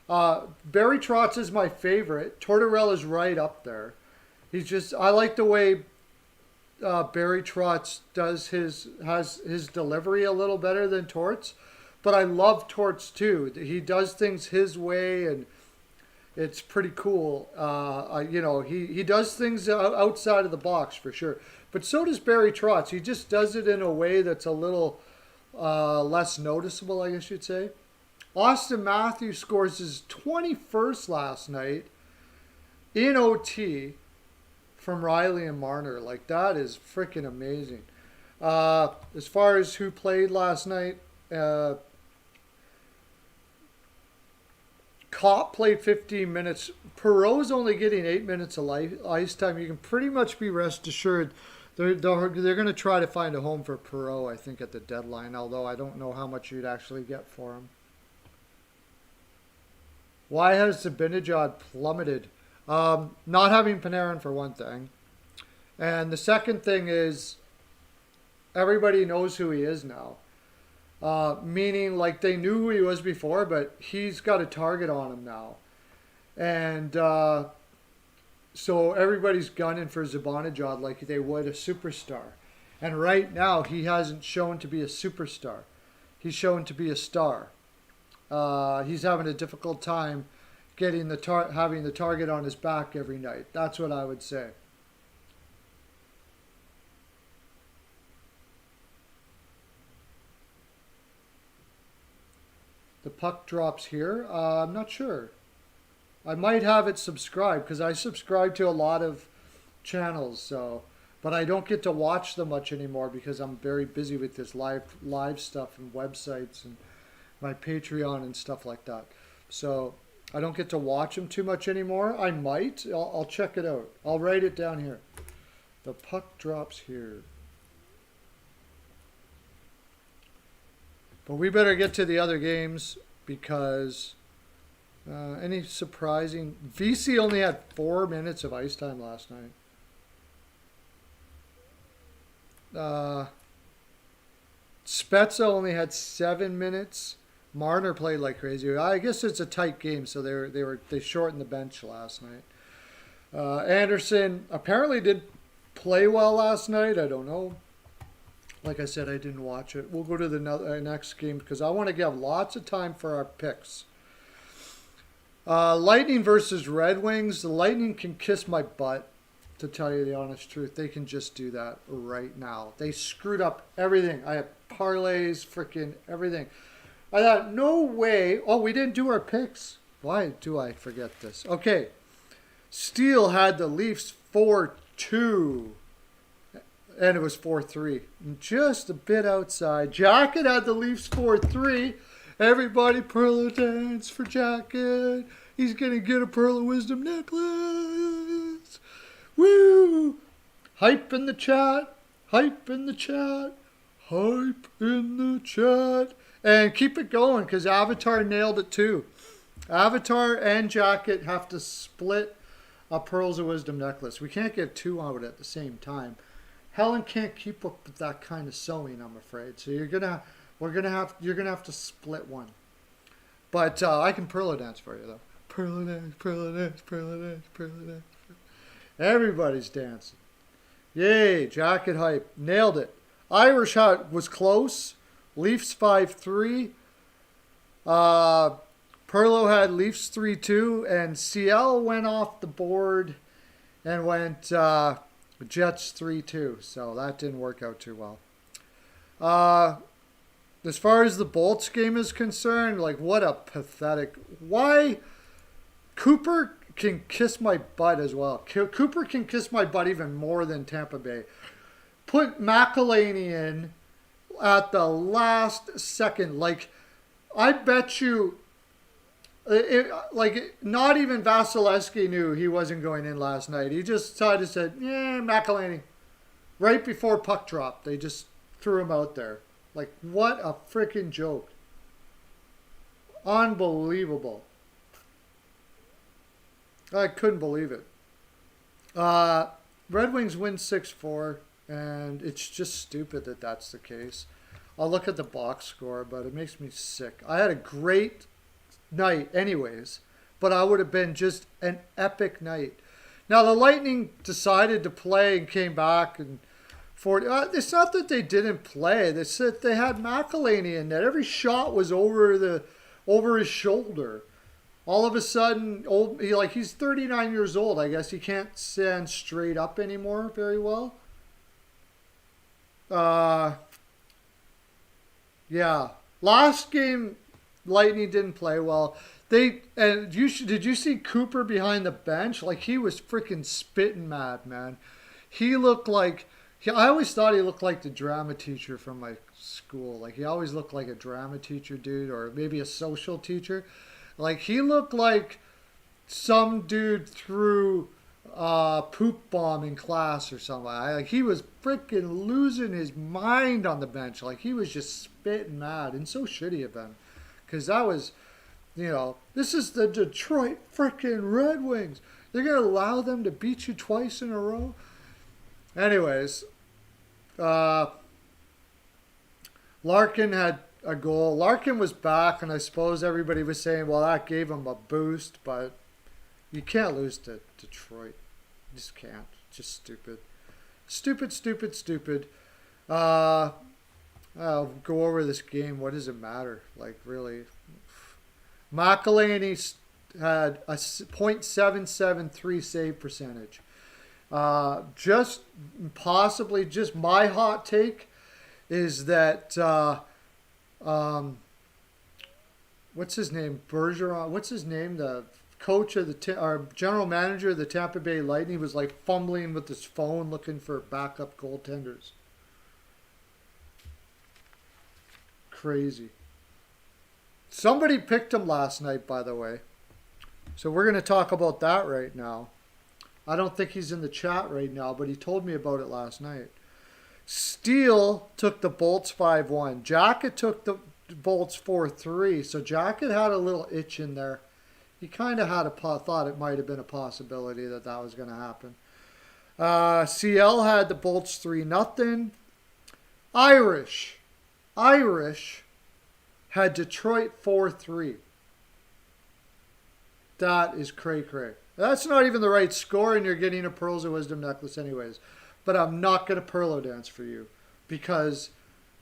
Barry Trotz is my favorite. Tortorella's right up there. I like the way Barry Trotz has his delivery a little better than Torts. But I love Torts too. He does things his way, and it's pretty cool. He does things outside of the box for sure. But so does Barry Trotz. He just does it in a way that's a little less noticeable, I guess you'd say. Austin Matthews scores his 21st last night in OT from Riley and Marner. Like, that is freaking amazing. As far as who played last night, Kopp played 15 minutes. Perreault's only getting 8 minutes of ice time. You can pretty much be rest assured they're going to try to find a home for Pearlo, I think, at the deadline, although I don't know how much you'd actually get for him. Why has Zibanejad plummeted? Not having Panarin, for one thing. And the second thing is everybody knows who he is now. Meaning, like, they knew who he was before, but he's got a target on him now. And so everybody's gunning for Zibanejad like they would a superstar. And right now, he hasn't shown to be a superstar. He's shown to be a star. He's having a difficult time getting having the target on his back every night. That's what I would say. The puck drops here. I'm not sure. I might have it subscribed because I subscribe to a lot of channels, but I don't get to watch them much anymore because I'm very busy with this live stuff and websites and my Patreon and stuff like that. So I don't get to watch them too much anymore. I might. I'll check it out. I'll write it down here. The puck drops here. But we better get to the other games because any surprising... VC only had 4 minutes of ice time last night. Spezza only had 7 minutes. Marner played like crazy. I guess it's a tight game, so they shortened the bench last night. Anderson apparently did play well last night. I don't know. Like I said, I didn't watch it. We'll go to the next game because I want to give lots of time for our picks. Lightning versus Red Wings. The Lightning can kiss my butt, to tell you the honest truth. They can just do that right now. They screwed up everything. I have parlays, freaking everything. I thought, no way. Oh, we didn't do our picks. Why do I forget this? Okay. Steele had the Leafs 4-2. And it was 4-3. Just a bit outside. Jacket had the Leafs 4-3. Everybody, Pearlo dance for Jacket. He's going to get a Pearl of Wisdom necklace. Woo! Hype in the chat. Hype in the chat. Hype in the chat. And keep it going because Avatar nailed it too. Avatar and Jacket have to split a Pearls of Wisdom necklace. We can't get two out at the same time. Helen can't keep up with that kind of sewing, I'm afraid. So you're gonna have to split one. But I can Perlo dance for you though. Perlo dance, Perlo dance, Perlo dance, Perlo dance. Everybody's dancing. Yay! Jacket hype, nailed it. Irish Hut was close. Leafs 5-3. Pearlo had Leafs 3-2, and CL went off the board and went Jets 3-2. So that didn't work out too well. As far as the Bolts game is concerned, like, what a pathetic. Why? Cooper can kiss my butt as well. Cooper can kiss my butt even more than Tampa Bay. Put McElhaney in at the last second. Like, I bet you, not even Vasilevsky knew he wasn't going in last night. He just decided to say, yeah, McElhaney. Right before puck drop, they just threw him out there. Like, what a freaking joke. Unbelievable. I couldn't believe it. Red Wings win 6-4, and it's just stupid that that's the case. I'll look at the box score, but it makes me sick. I had a great night anyways, but I would have been just an epic night. Now, the Lightning decided to play and came back, and it's not that they didn't play. They said they had McElhaney in net. Every shot was over his shoulder. All of a sudden, he's 39 years old. I guess he can't stand straight up anymore very well. Yeah. Last game, Lightning didn't play well. Did you see Cooper behind the bench? Like, he was freaking spitting mad, man. He looked like, I always thought he looked like the drama teacher from my school. Like, he always looked like a drama teacher dude, or maybe a social teacher. Like, he looked like some dude threw a poop bomb in class or something. Like, he was freaking losing his mind on the bench. Like, he was just spitting mad. And so should he have been. Because that was, this is the Detroit freaking Red Wings. They're going to allow them to beat you twice in a row? Anyways, Larkin had a goal. Larkin was back, and I suppose everybody was saying, well, that gave him a boost, but you can't lose to Detroit. You just can't. Just stupid. Stupid. I'll go over this game. What does it matter? Like, really? McElhaney had a .773 save percentage. Just my hot take is that what's his name? Bergeron. What's his name? The coach of our general manager of the Tampa Bay Lightning was like fumbling with his phone looking for backup goaltenders. Crazy. Somebody picked him last night, by the way. So we're going to talk about that right now. I don't think he's in the chat right now, but he told me about it last night. Steele took the Bolts 5-1. Jacket took the Bolts 4-3. So Jacket had a little itch in there. He kind of had thought it might have been a possibility that was going to happen. CL had the Bolts 3-0. Irish had Detroit 4-3. That is cray-cray. That's not even the right score, and you're getting a Pearls of Wisdom necklace anyways. But I'm not going to Pearlo dance for you because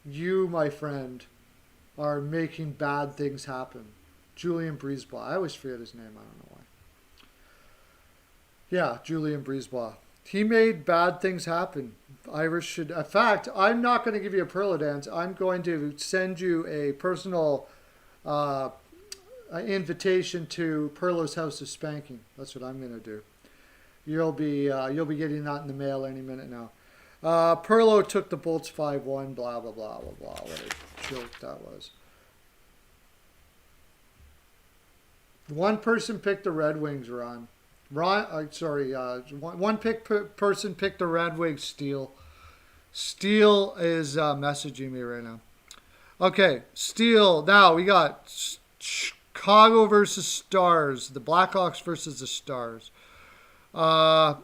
you, my friend, are making bad things happen. Julian Brisebois. I always forget his name. I don't know why. Yeah, Julian Brisebois. He made bad things happen. Irish should... In fact, I'm not going to give you a Pearlo dance. I'm going to send you a personal invitation to Pearlo's House of Spanking. That's what I'm going to do. You'll be getting that in the mail any minute now. Pearlo took the Bolts 5-1. Blah blah blah blah blah. What a joke that was. One person picked the Red Wings. One person picked the Red Wings. Steele is messaging me right now. Okay, Steele. Now we got Chicago versus Stars. The Blackhawks versus the Stars. The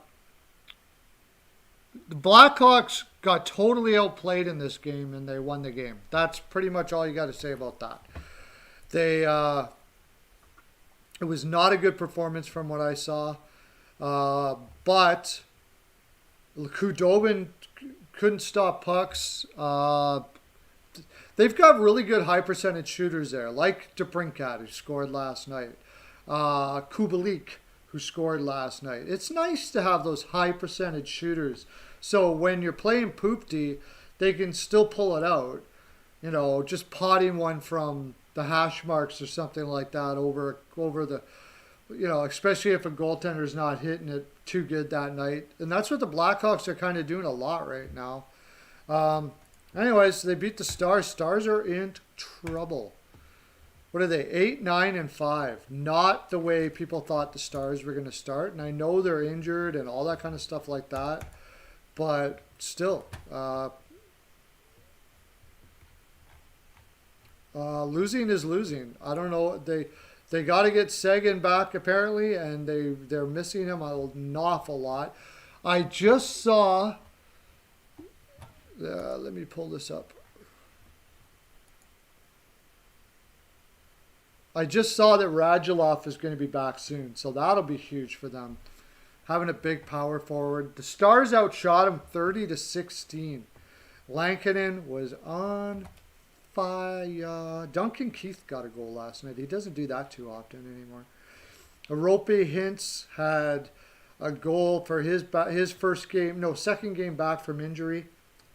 Blackhawks got totally outplayed in this game and they won the game. That's pretty much all you got to say about that. They it was not a good performance from what I saw, but Khudobin couldn't stop pucks. They've got really good high percentage shooters there, like DeBrincat, who scored last night, Kubalik, who scored last night. It's nice to have those high percentage shooters. So when you're playing poop D, they can still pull it out. You know, just potting one from the hash marks or something like that over the, you know, especially if a goaltender's not hitting it too good that night. And that's what the Blackhawks are kind of doing a lot right now. Anyways, they beat the Stars. Stars are in trouble. What are they? 8, 9, and 5. Not the way people thought the Stars were going to start. And I know they're injured and all that kind of stuff like that. But still, losing is losing. I don't know. They got to get Seguin back apparently, and they're missing him an awful lot. I just saw. Let me pull this up. I just saw that Radulov is going to be back soon, so that'll be huge for them. Having a big power forward. The Stars outshot him 30-16. Lankinen was on fire. Duncan Keith got a goal last night. He doesn't do that too often anymore. Arope Hintz had a goal for his second game back from injury.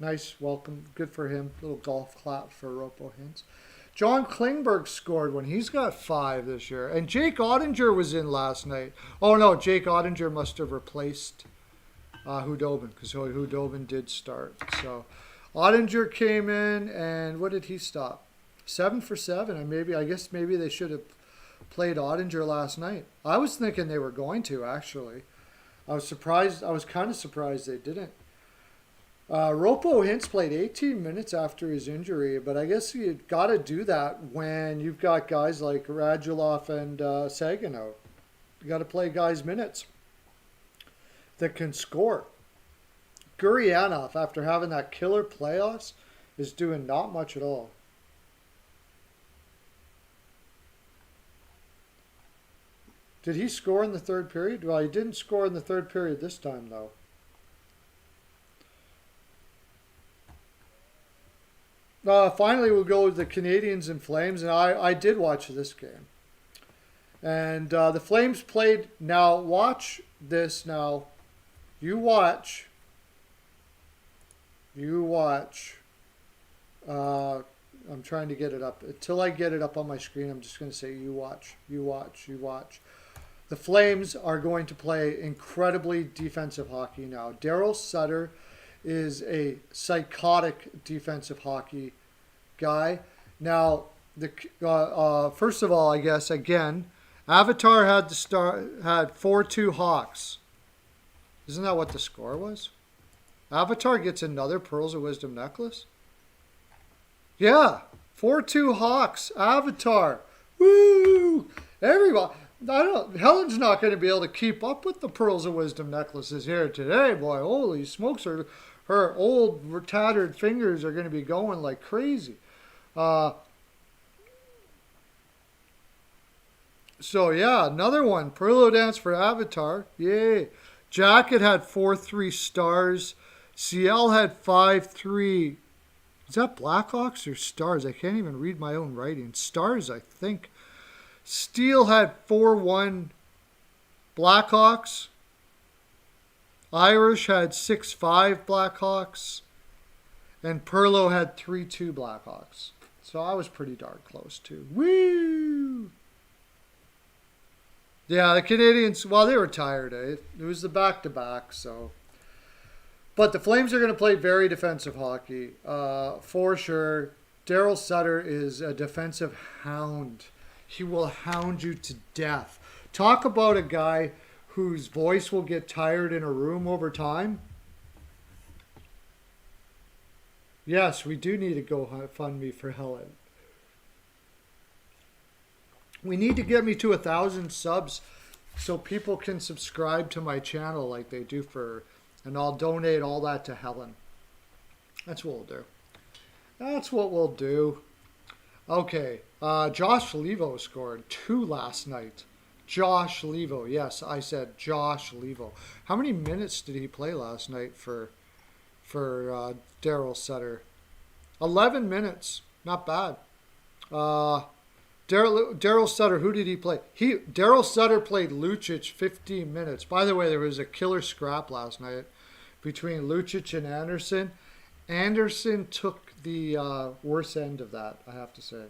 Nice, welcome, good for him. Little golf clap for Arope Hintz. John Klingberg scored one. He's got 5 this year. And Jake Ottinger was in last night. Oh, no, Jake Ottinger must have replaced Khudobin because Khudobin did start. So Ottinger came in, and what did he stop? 7 for 7. And I guess maybe they should have played Ottinger last night. I was thinking they were going to, actually. I was surprised. I was kind of surprised they didn't. Ropo Hintz played 18 minutes after his injury, but I guess you got to do that when you've got guys like Radulov and Seguin out. You got to play guys minutes that can score. Gurianov, after having that killer playoffs, is doing not much at all. Did he score in the third period? Well, he didn't score in the third period this time, though. Finally, we'll go with the Canadiens and Flames, and I did watch this game. And the Flames played. Now, watch this now. You watch. I'm trying to get it up. Until I get it up on my screen, I'm just going to say you watch. The Flames are going to play incredibly defensive hockey now. Daryl Sutter is a psychotic defensive hockey guy. Now, first of all, I guess, again, Avatar had 4-2 Hawks. Isn't that what the score was? Avatar gets another Pearls of Wisdom necklace? Yeah, 4-2 Hawks, Avatar. Woo! Everybody. Helen's not going to be able to keep up with the Pearls of Wisdom necklaces here today, boy. Holy smokes, her old tattered fingers are going to be going like crazy. So yeah, another one. Pearlo dance for Avatar. Yay. Jacket had 4-3 Stars. CL had 5-3. Is that Blackhawks or Stars? I can't even read my own writing. Stars, I think. Steel had 4-1 Blackhawks. Irish had 6-5 Blackhawks. And Pearlo had 3-2 Blackhawks. So I was pretty darn close too. Woo! Yeah, the Canadiens, well, they were tired. It was the back-to-back, so. But the Flames are going to play very defensive hockey, for sure. Daryl Sutter is a defensive hound. He will hound you to death. Talk about a guy whose voice will get tired in a room over time. Yes, we do need to go fund me for Helen. We need to get me to 1,000 subs so people can subscribe to my channel like they do and I'll donate all that to Helen. That's what we'll do. That's what we'll do. Okay. Josh Levo scored 2 last night. Josh Levo. Yes, I said Josh Levo. How many minutes did he play last night for Daryl Sutter? 11 minutes. Not bad. Uh, Daryl Sutter, who did he play? Daryl Sutter played Lucic 15 minutes. By the way, there was a killer scrap last night between Lucic and Anderson. Anderson took the worst end of that, I have to say.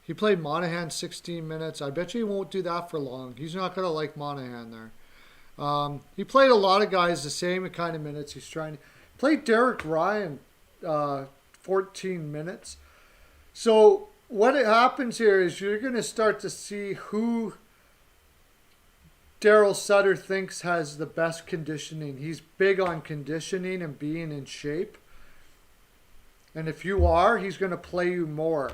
He played Monahan 16 minutes. I bet you he won't do that for long. He's not going to like Monahan there. He played a lot of guys the same kind of minutes. He's trying to play Derek Ryan 14 minutes. So what happens here is you're going to start to see who Daryl Sutter thinks has the best conditioning. He's big on conditioning and being in shape. And if you are, he's going to play you more.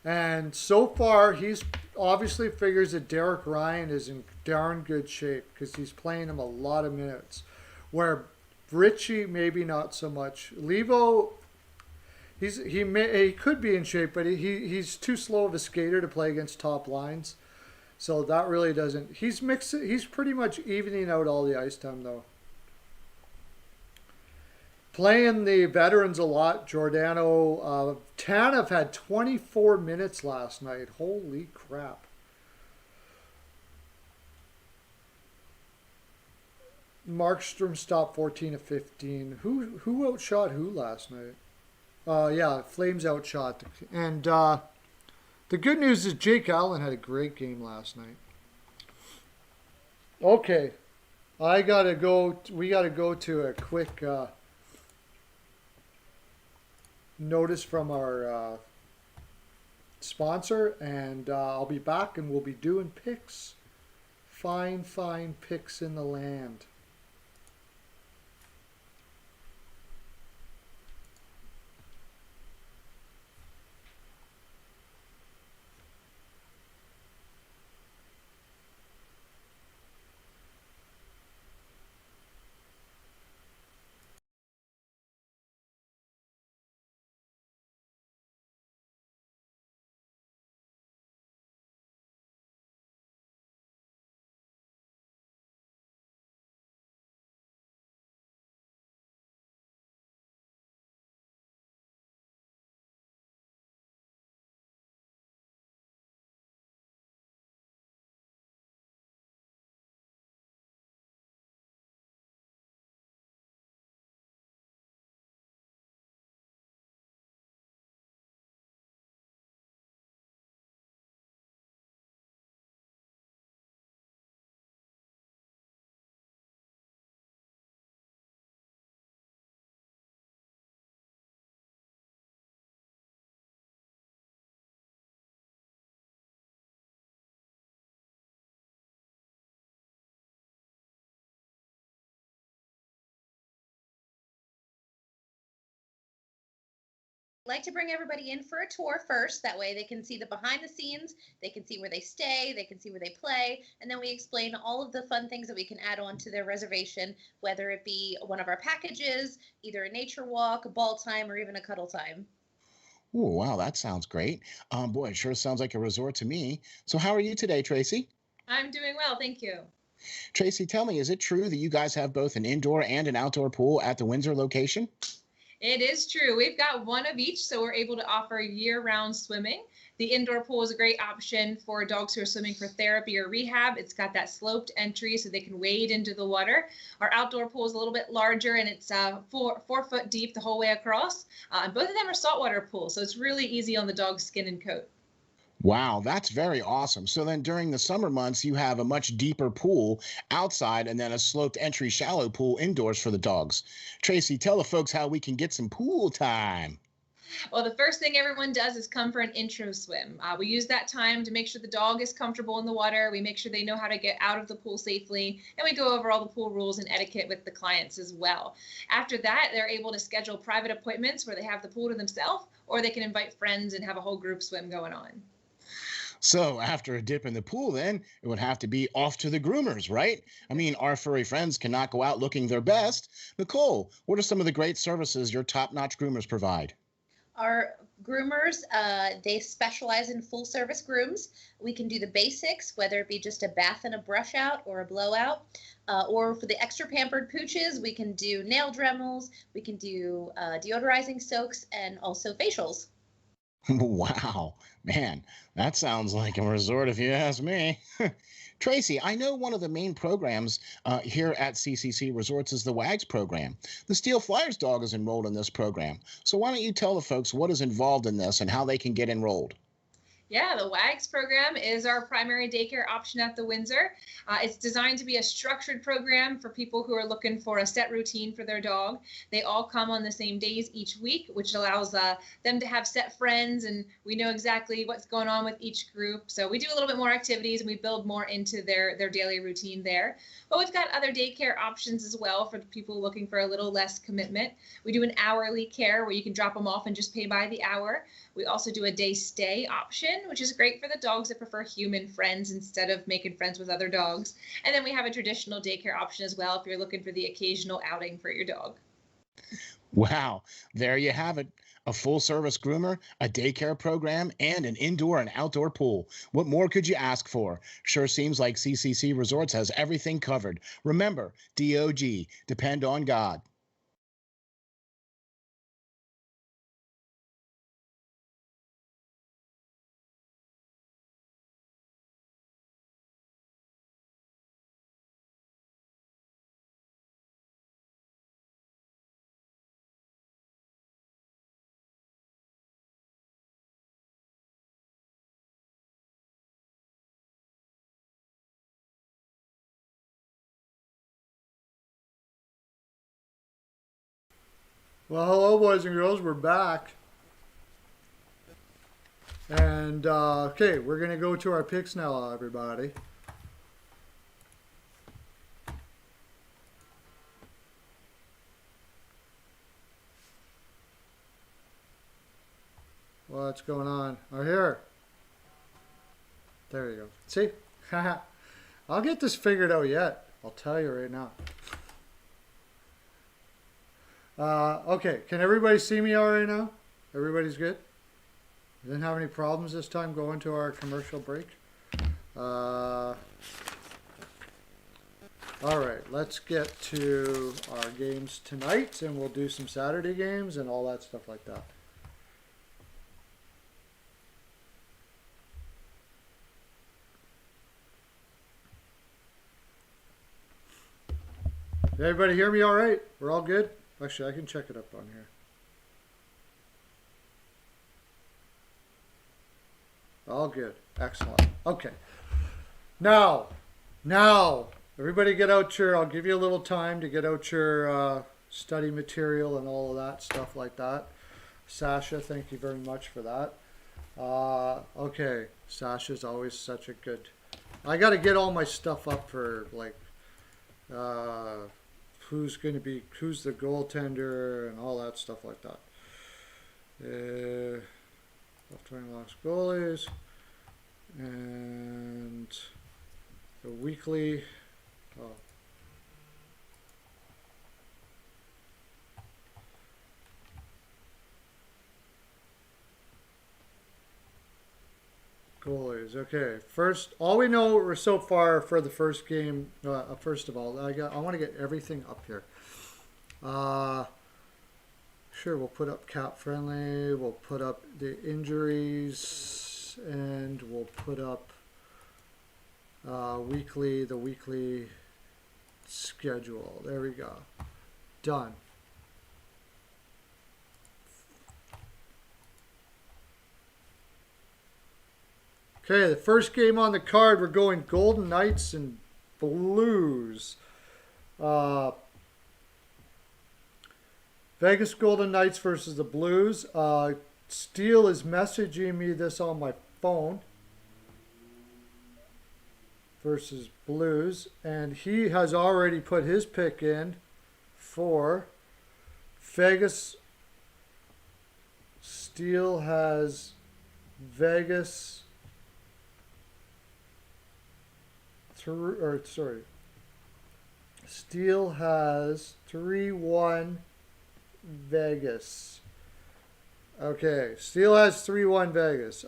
And so far, he's obviously figures that Derek Ryan is in darn good shape because he's playing him a lot of minutes. Where Richie, maybe not so much. Levo, he could be in shape, but he's too slow of a skater to play against top lines. So that really doesn't. He's pretty much evening out all the ice time though. Playing the veterans a lot. Giordano, Tanev had 24 minutes last night. Holy crap. Markstrom stopped 14 of 15. Who outshot who last night? Yeah, Flames outshot. And the good news is Jake Allen had a great game last night. Okay. We got to go to a quick notice from our sponsor, and I'll be back and we'll be doing picks. Fine picks in the land. Like to bring everybody in for a tour first. That way they can see the behind the scenes, they can see where they stay, they can see where they play, and then we explain all of the fun things that we can add on to their reservation, whether it be one of our packages, either a nature walk, a ball time, or even a cuddle time. Oh, wow, that sounds great. Boy, it sure sounds like a resort to me. So, how are you today, Tracy? I'm doing well, thank you. Tracy, tell me, is it true that you guys have both an indoor and an outdoor pool at the Windsor location? It is true. We've got one of each, so we're able to offer year-round swimming. The indoor pool is a great option for dogs who are swimming for therapy or rehab. It's got that sloped entry so they can wade into the water. Our outdoor pool is a little bit larger, and it's 4 foot deep the whole way across. Both of them are saltwater pools, so it's really easy on the dog's skin and coat. Wow, that's very awesome. So then during the summer months, you have a much deeper pool outside and then a sloped entry shallow pool indoors for the dogs. Tracy, tell the folks how we can get some pool time. Well, the first thing everyone does is come for an intro swim. We use that time to make sure the dog is comfortable in the water. We make sure they know how to get out of the pool safely, and we go over all the pool rules and etiquette with the clients as well. After that, they're able to schedule private appointments where they have the pool to themselves, or they can invite friends and have a whole group swim going on. So after a dip in the pool, then it would have to be off to the groomers, right? I mean, our furry friends cannot go out looking their best. Nicole, what are some of the great services your top-notch groomers provide? Our groomers, they specialize in full service grooms. We can do the basics, whether it be just a bath and a brush out or a blowout. Or for the extra pampered pooches, we can do nail dremels, we can do deodorizing soaks, and also facials. Wow, man, that sounds like a resort if you ask me. Tracy, I know one of the main programs here at CCC Resorts is the WAGS program. The Steel Flyers dog is enrolled in this program. So why don't you tell the folks what is involved in this and how they can get enrolled? Yeah, the WAGS program is our primary daycare option at the Windsor. It's designed to be a structured program for people who are looking for a set routine for their dog. They all come on the same days each week, which allows them to have set friends, and we know exactly what's going on with each group. So we do a little bit more activities and we build more into their daily routine there. But we've got other daycare options as well for people looking for a little less commitment. We do an hourly care where you can drop them off and just pay by the hour. We also do a day stay option, which is great for the dogs that prefer human friends instead of making friends with other dogs. And then we have a traditional daycare option as well if you're looking for the occasional outing for your dog. Wow, there you have it. A full service groomer, a daycare program, and an indoor and outdoor pool. What more could you ask for? Sure seems like CCC Resorts has everything covered. Remember, DOG, depend on God. Well, hello, boys and girls. We're back. And, okay, we're going to go to our picks now, everybody. What's going on? Oh, here. There you go. See? I'll get this figured out yet. I'll tell you right now. Okay, can everybody see me all right now? Everybody's good? Didn't have any problems this time going to our commercial break? All right, let's get to our games tonight, and we'll do some Saturday games and all that stuff like that. Did everybody hear me all right? We're all good? Actually, I can check it up on here. All good. Excellent. Okay. Now, everybody get out your, I'll give you a little time to get out your study material and all of that stuff like that. Sasha, thank you very much for that. Okay, Sasha's always such a good, I got to get all my stuff up for like, who's going to be, who's the goaltender and all that stuff like that. Left wing last goalies and the weekly. Oh. Goalies. Okay. First, all we know so far for the first game. First of all, I want to get everything up here. Sure, we'll put up cap friendly. We'll put up the injuries, and we'll put up the weekly schedule. There we go. Done. Okay, the first game on the card, we're going Golden Knights and Blues. Vegas Golden Knights versus the Blues. Steele is messaging me this on my phone. Versus Blues. And he has already put his pick in for Vegas. Steele has Vegas Steel has 3-1 Vegas. Okay, Steel has 3-1 Vegas.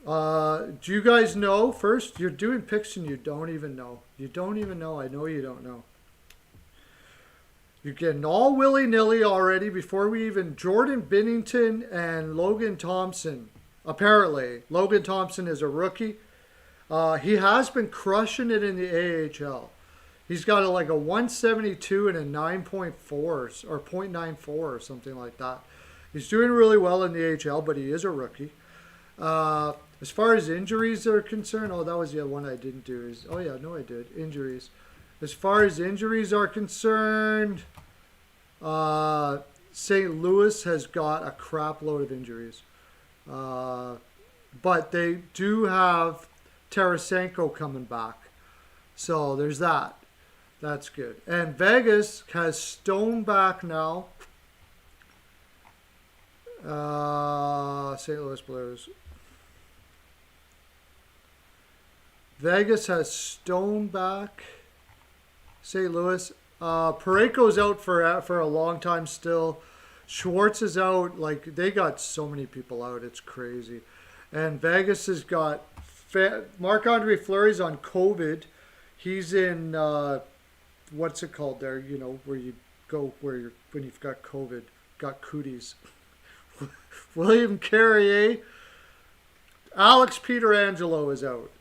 Do you guys know, first, you're doing picks and you don't even know. You don't even know. I know you don't know. You're getting all willy-nilly already before we even... Jordan Binnington and Logan Thompson. Apparently, Logan Thompson is a rookie. He has been crushing it in the AHL. He's got like a 172 and a 9.4 or 0.94 or something like that. He's doing really well in the AHL, but he is a rookie. As far as injuries are concerned, oh, that was the one I didn't do. Oh, yeah, no, I did. Injuries. As far as injuries are concerned, St. Louis has got a crap load of injuries. But they do have Tarasenko coming back. So there's that. That's good. And Vegas has Stone back now. St. Louis Blues. Vegas has Stone back. St. Louis. Parayko's out for a long time still. Schwartz is out. Like, they got so many people out. It's crazy. And Vegas has got Marc-Andre Fleury's on COVID. He's in, what's it called there? You know, where you go when you've got COVID. Got cooties. William Carrier. Alex Pietrangelo is out.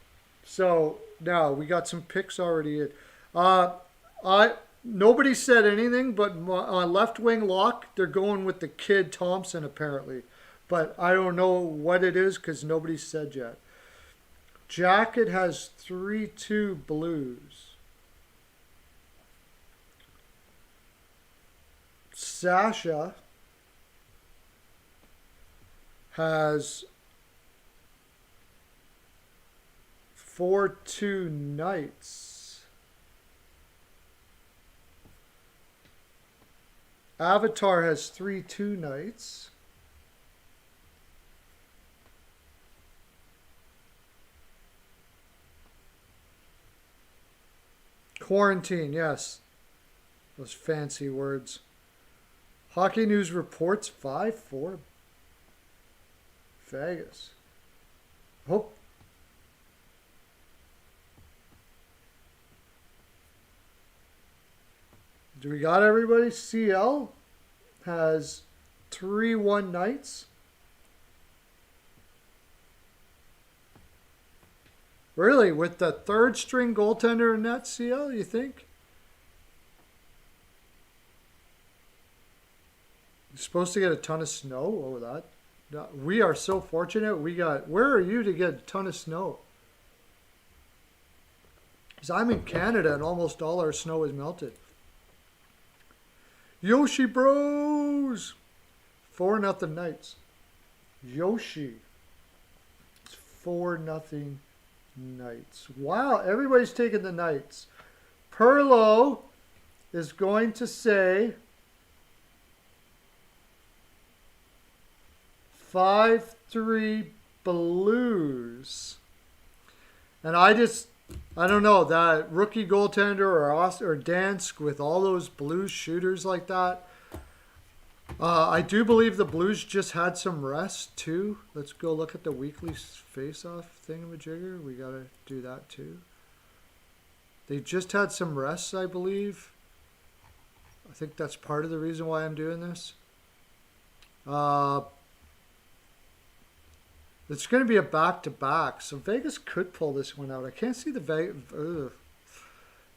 So now we got some picks already in. Nobody said anything, but on left wing lock, they're going with the kid Thompson apparently. But I don't know what it is because nobody said yet. Jacket has 3-2 Blues. Sasha has 4-2 Knights. Avatar has 3-2 Knights. Quarantine, yes. Those fancy words. Hockey News reports 5-4 Vegas. Hope. Do we got everybody? CL has 3-1 Knights. Really? With the third string goaltender in that CL, you think? You're supposed to get a ton of snow over that. We are so fortunate. We got... Where are you to get a ton of snow? Because I'm in Canada and almost all our snow is melted. Yoshi Bros! 4-0 Knights. Yoshi. It's 4-0 Knights. Wow, everybody's taking the Knights. Pearlo is going to say 5-3 Blues. And I don't know, that rookie goaltender or Dansk with all those Blues shooters like that. I do believe the Blues just had some rest too. Let's go look at the weekly face-off thingamajigger. We got to do that too. They just had some rest, I believe. I think that's part of the reason why I'm doing this. It's going to be a back-to-back, so Vegas could pull this one out. I can't see the Vegas.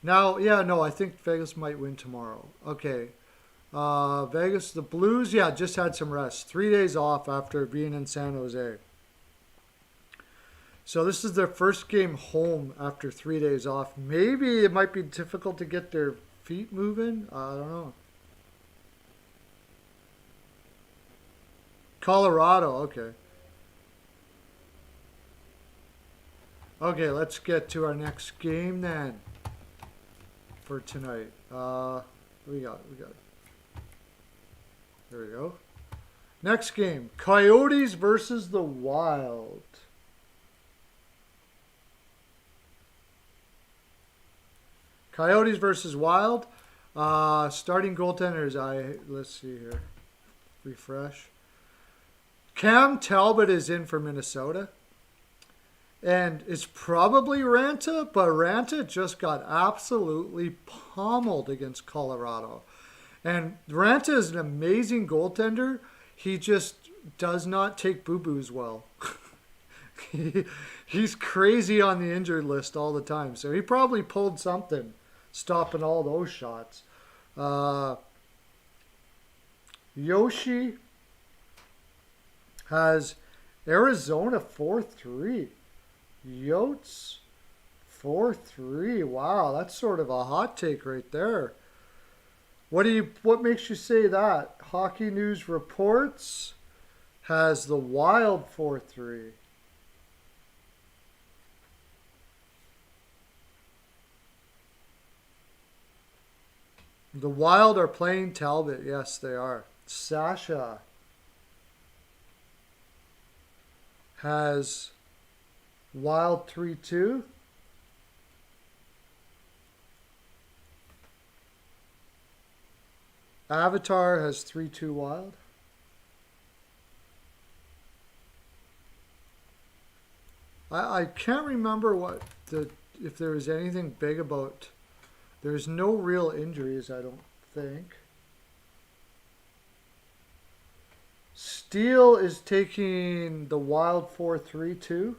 Now, yeah, no, I think Vegas might win tomorrow. Okay. Vegas, the Blues, yeah, just had some rest. 3 days off after being in San Jose. So this is their first game home after 3 days off. Maybe it might be difficult to get their feet moving. I don't know. Colorado, okay. Okay, let's get to our next game then for tonight. What we got? There we go. Next game, Coyotes versus the Wild. Coyotes versus Wild. Starting goaltenders. Let's see here. Refresh. Cam Talbot is in for Minnesota. And it's probably Ranta, but Ranta just got absolutely pummeled against Colorado. And Ranta is an amazing goaltender. He just does not take boo-boos well. He's crazy on the injured list all the time. So he probably pulled something, stopping all those shots. Yoshi has Arizona 4-3. Yotes 4-3. Wow, that's sort of a hot take right there. What makes you say that? Hockey News Reports has the Wild 4-3. The Wild are playing Talbot. Yes, they are. Sasha has Wild 3-2. Avatar has 3-2 Wild. I can't remember if there was anything big about. There's no real injuries, I don't think. Steele is taking the Wild 4-3 too.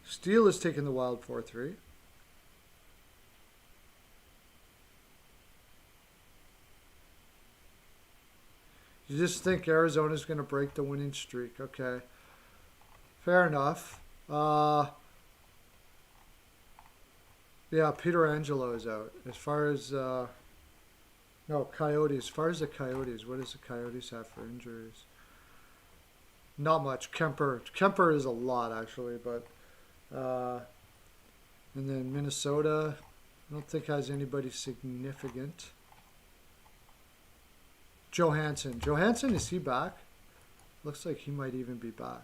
Steele is taking the Wild 4-3. You just think Arizona's going to break the winning streak. Okay. Fair enough. Yeah, Peter Angelo is out. As far as... no, Coyotes. As far as the Coyotes, what does the Coyotes have for injuries? Not much. Kemper is a lot, actually, but... and then Minnesota, I don't think has anybody significant. Johansson, is he back? Looks like he might even be back.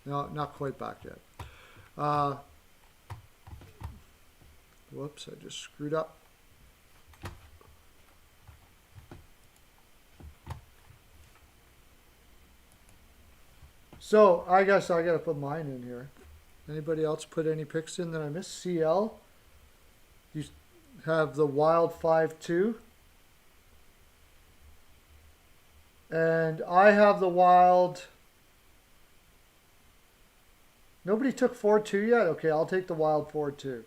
No, not quite back yet. Whoops, I just screwed up. So, I guess I got to put mine in here. Anybody else put any picks in that I missed? CL. You have the Wild 5-2. And I have the Wild... Nobody took 4-2 yet? Okay, I'll take the Wild 4-2.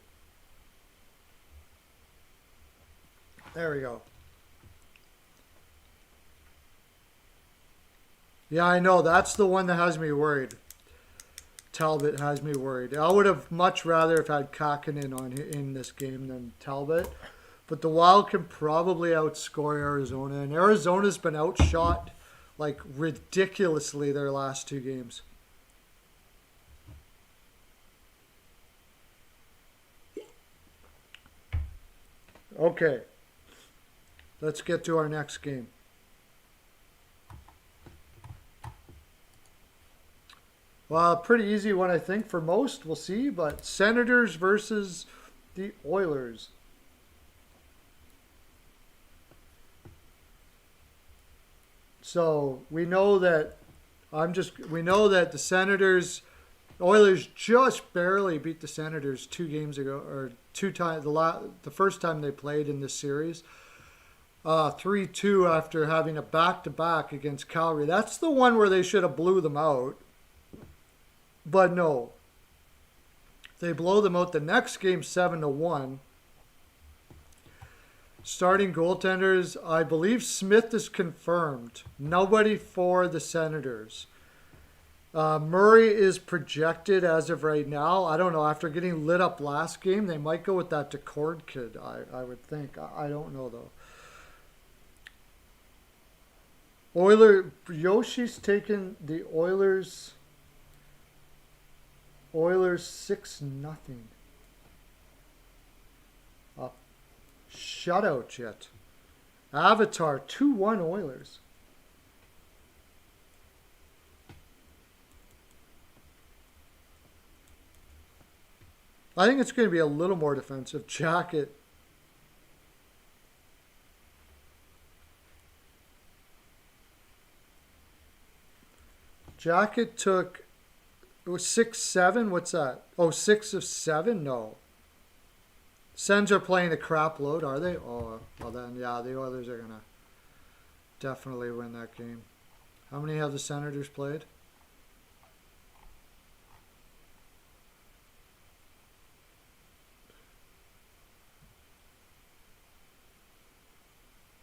There we go. Yeah, I know. That's the one that has me worried. Talbot has me worried. I would have much rather have had Kakkonen in this game than Talbot. But the Wild can probably outscore Arizona. And Arizona's been outshot like ridiculously their last two games. Okay. Let's get to our next game. Well, pretty easy one, I think, for most. We'll see. But Senators versus the Oilers. So we know that the Senators, Oilers just barely beat the Senators 2 games ago, or 2 times. The first time they played in this series, 3-2 after having a back-to-back against Calgary. That's the one where they should have blew them out. But no, they blow them out the next game 7-1. Starting goaltenders, I believe Smith is confirmed. Nobody for the Senators. Murray is projected as of right now. I don't know. After getting lit up last game, they might go with that Decord kid, I would think. I don't know, though. Yoshi's taken the Oilers 6-0. Shutout yet. Avatar 2-1 Oilers. I think it's going to be a little more defensive. Jacket. Jacket took, it was 6-7. What's that? Oh, 6 of 7? No. Sens are playing a crap load, are they? Oh, well then, yeah, the Oilers are going to definitely win that game. How many have the Senators played?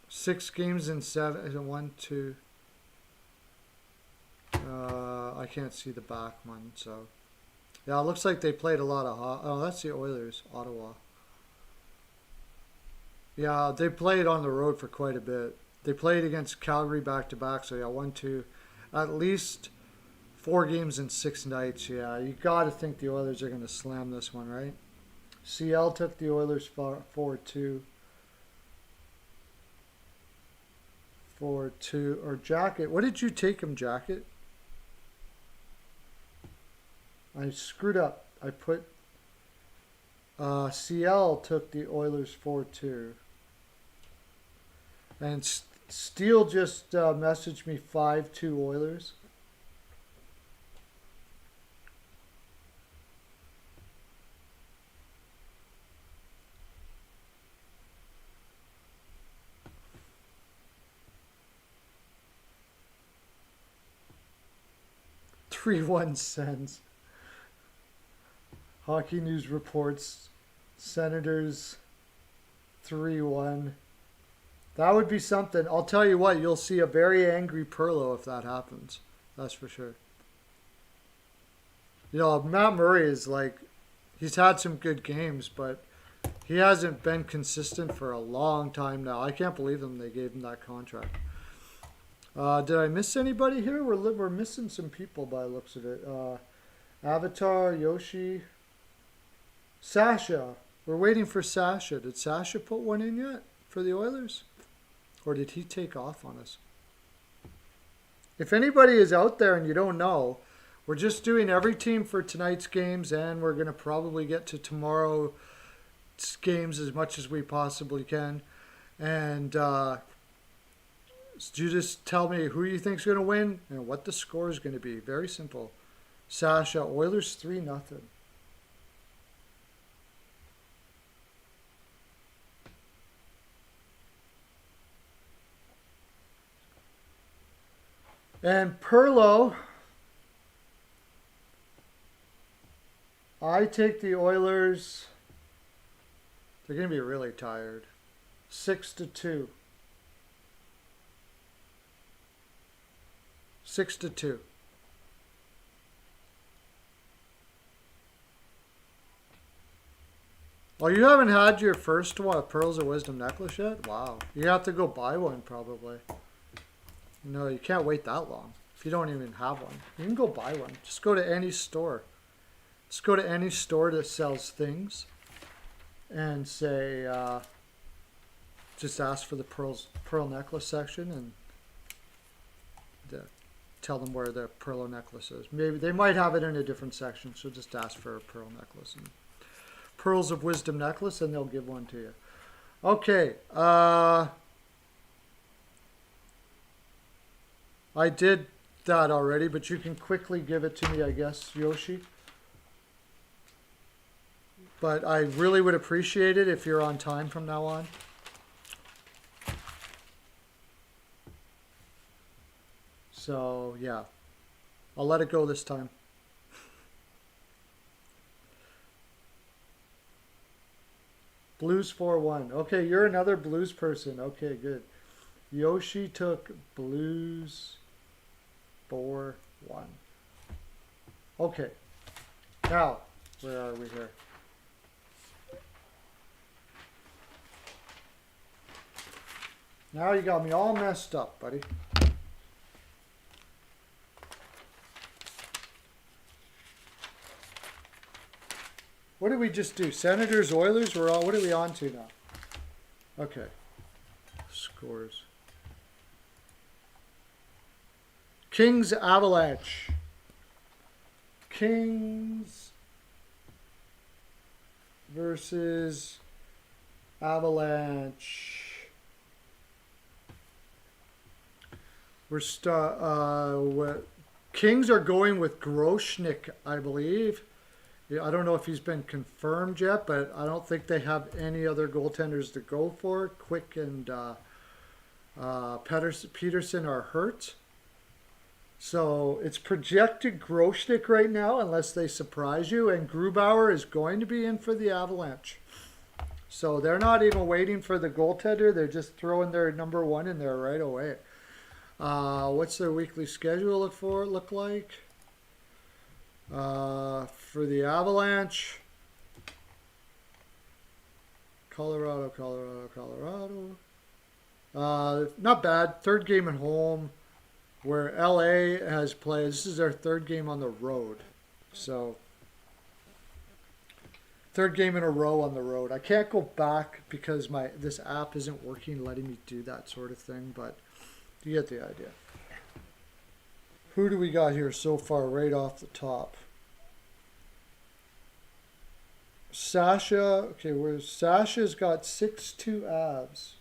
Six games in 7. 1, 2. I can't see the back one, so yeah, it looks like they played a lot of oh, that's the Oilers, Ottawa. Yeah, they played on the road for quite a bit. They played against Calgary back to back, so yeah, 1, 2, at least 4 games in 6 nights. Yeah, you got to think the Oilers are going to slam this one, right? CL took the Oilers 4-2. 4-2, or Jacket. What did you take him, Jacket? I screwed up. I put CL took the Oilers 4-2. And Steele just messaged me 5-2 Oilers. $3-1. Hockey News reports Senators 3-1. That would be something. I'll tell you what, you'll see a very angry Pearlo if that happens. That's for sure. You know, Matt Murray is like, he's had some good games, but he hasn't been consistent for a long time now. I can't believe they gave him that contract. Did I miss anybody here? We're missing some people by the looks of it. Avatar, Yoshi, Sasha. We're waiting for Sasha. Did Sasha put one in yet for the Oilers? Or did he take off on us? If anybody is out there and you don't know, we're just doing every team for tonight's games, and we're going to probably get to tomorrow's games as much as we possibly can. And you just tell me who you think's going to win and what the score is going to be. Very simple. Sasha, Oilers 3-0. And Pearlo, I take the Oilers. They're going to be really tired. 6-2. 6-2. Oh, you haven't had your first one, Pearls of Wisdom necklace yet? Wow. You have to go buy one probably. No, you can't wait that long. If you don't even have one, you can go buy one. Just go to any store. Just go to any store that sells things and say, just ask for the pearl necklace section and tell them where the Pearlo necklace is. Maybe they might have it in a different section, so just ask for a pearl necklace and Pearls of Wisdom necklace, and they'll give one to you. Okay. I did that already, but you can quickly give it to me, I guess, Yoshi. But I really would appreciate it if you're on time from now on. So, yeah. I'll let it go this time. Blues 4-1. Okay, you're another Blues person. Okay, good. Yoshi took Blues 4-1. Okay. Now, where are we here? Now you got me all messed up, buddy. What did we just do? Senators, Oilers? What are we on to now? Okay. Scores. Kings, Avalanche. Kings. versus Avalanche. Kings are going with Groshnik, I believe. Yeah, I don't know if he's been confirmed yet, but I don't think they have any other goaltenders to go for. Quick and Peterson are hurt. So it's projected Groshnik right now, unless they surprise you. And Grubauer is going to be in for the Avalanche. So they're not even waiting for the goaltender. They're just throwing their number one in there right away. What's their weekly schedule look like? For the Avalanche, Colorado. Not bad. Third game at home, where LA has played. This is their third game on the road. So, third game in a row on the road. I can't go back because this app isn't working, letting me do that sort of thing, but you get the idea. Who do we got here so far right off the top? Sasha. Okay, Sasha's got 6-2 Avs.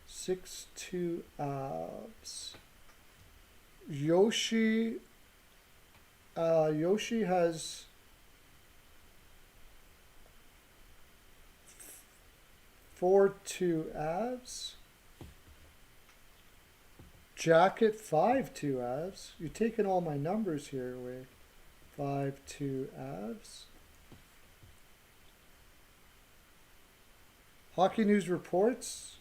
6-2 Avs. Yoshi has 4-2 Avs. Jacket 5-2 Avs. You're taking all my numbers here away. 5-2 Avs. Hockey News reports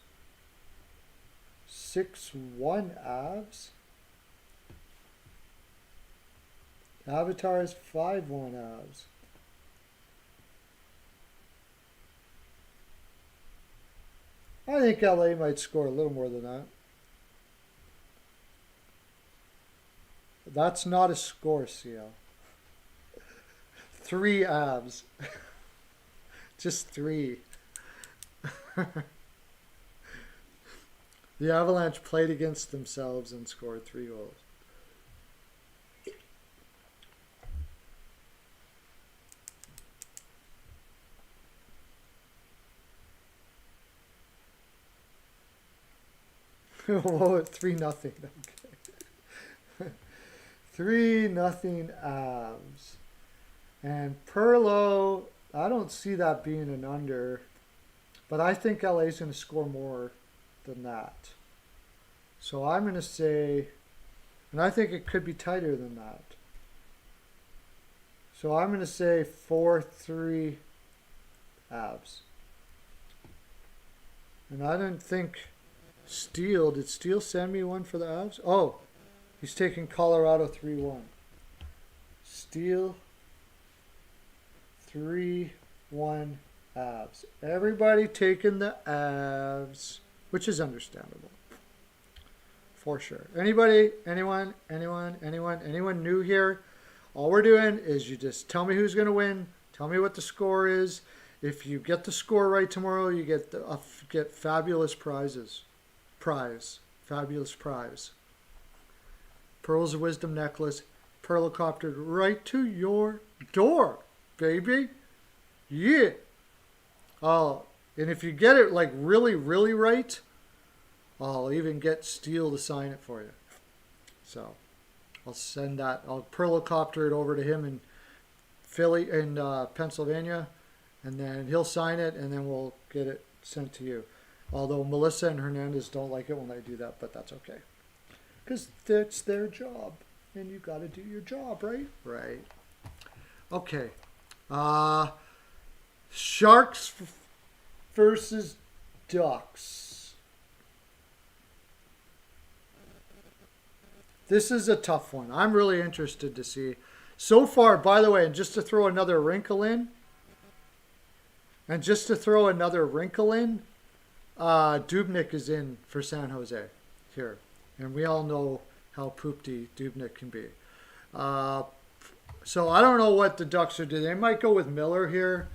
6-1 Avs. Avatar is 5-1 Avs. I think LA might score a little more than that. That's not a score, CL. 3 Avs. Just 3. The Avalanche played against themselves and scored 3 goals. Whoa, 3-0. Okay. 3-0 Avs. And Pearlo, I don't see that being an under, but I think LA's going to score more than that. So I'm going to say, and I think it could be tighter than that. So I'm going to say 4-3 Avs. And I didn't think Steele, did Steele send me one for the Avs? Oh, he's taking Colorado 3-1. Steele 3-1 Avs. Everybody taking the Avs, which is understandable. For sure. Anybody, anyone new here? All we're doing is you just tell me who's going to win. Tell me what the score is. If you get the score right tomorrow, you get fabulous prizes. Fabulous prize. Pearls of Wisdom necklace, Pearlocoptered right to your door, baby. Yeah. Oh, and if you get it like really, really right, I'll even get Steele to sign it for you. So I'll send that. I'll Pearlocopter it over to him in Pennsylvania, and then he'll sign it, and then we'll get it sent to you. Although Melissa and Hernandez don't like it when I do that, but that's okay. Because that's their job. And you got to do your job, right? Right. Okay. Sharks versus Ducks. This is a tough one. I'm really interested to see. So far, by the way, and just to throw another wrinkle in, Dubnyk is in for San Jose here. And we all know how poopty Dubnyk can be. So I don't know what the Ducks are doing. They might go with Miller here.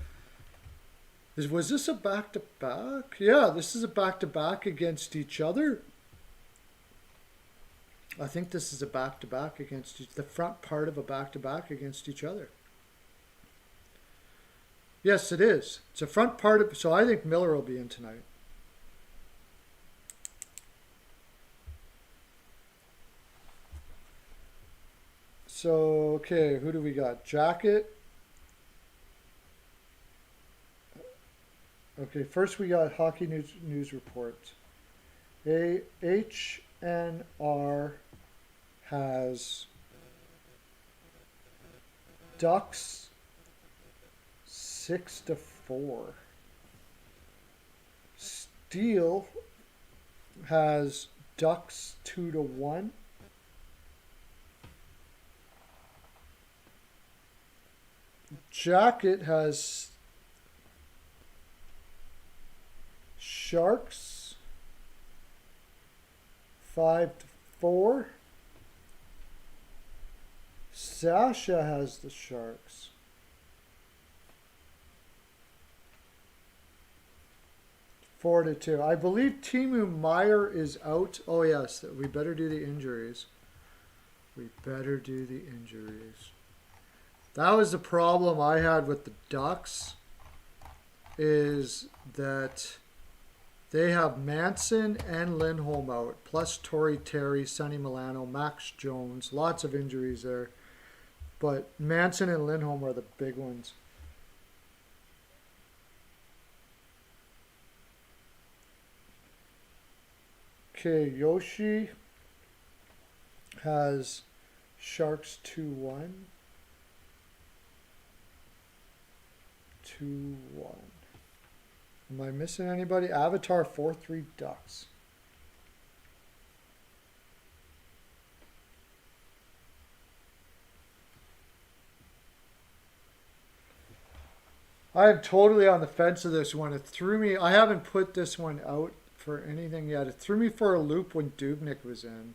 Was this a back-to-back? Yeah, this is a back-to-back against each other. I think this is a back-to-back against the front part of a back-to-back against each other. Yes, it is. It's a front part of. So I think Miller will be in tonight. So okay, who do we got? Jacket. Okay, first we got hockey news reports. HNR has Ducks 6-4. Steel has Ducks 2-1. Jacket has Sharks 5-4. Sasha has the Sharks 4-2. I believe Timu Meyer is out. Oh yes, we better do the injuries. We better do the injuries. That was the problem I had with the Ducks, is that they have Manson and Lindholm out, plus Torrey Terry, Sonny Milano, Max Jones. Lots of injuries there. But Manson and Lindholm are the big ones. Okay, Yoshi has Sharks 2-1. 2-1. Am I missing anybody? Avatar 4-3 Ducks. I am totally on the fence of this one. It threw me. I haven't put this one out for anything yet. It threw me for a loop when Dubnyk was in.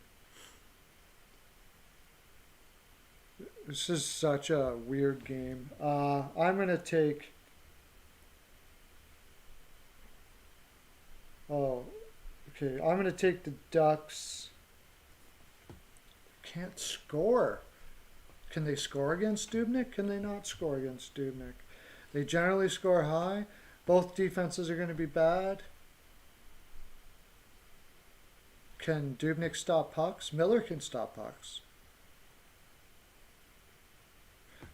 This is such a weird game. I'm going to take... Oh, okay. I'm going to take the Ducks. Can't score. Can they score against Dubnyk? Can they not score against Dubnyk? They generally score high. Both defenses are going to be bad. Can Dubnyk stop pucks? Miller can stop pucks.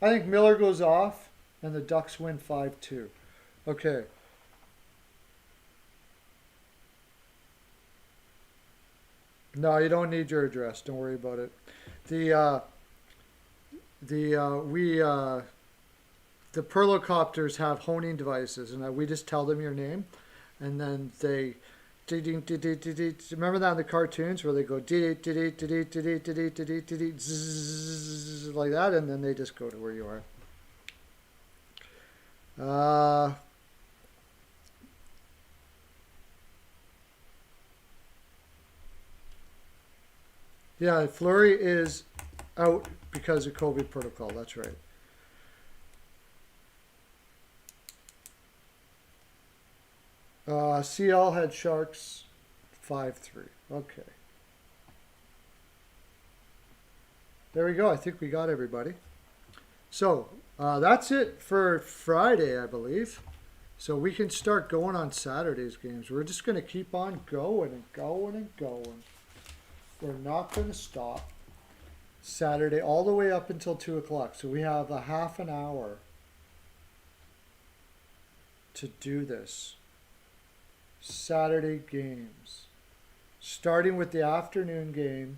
I think Miller goes off and the Ducks win 5-2. Okay. No, you don't need your address. Don't worry about it. The Perlocopters have honing devices, and we just tell them your name, and then they, remember that in the cartoons where they go like that, and then they just go to where you are. Yeah, Fleury is out because of COVID protocol. That's right. CL had Sharks 5-3. Okay. There we go. I think we got everybody. So that's it for Friday, I believe. So we can start going on Saturday's games. We're just going to keep on going and going and going. We're not going to stop Saturday all the way up until 2 o'clock. So we have a half an hour to do this. Saturday games. Starting with the afternoon game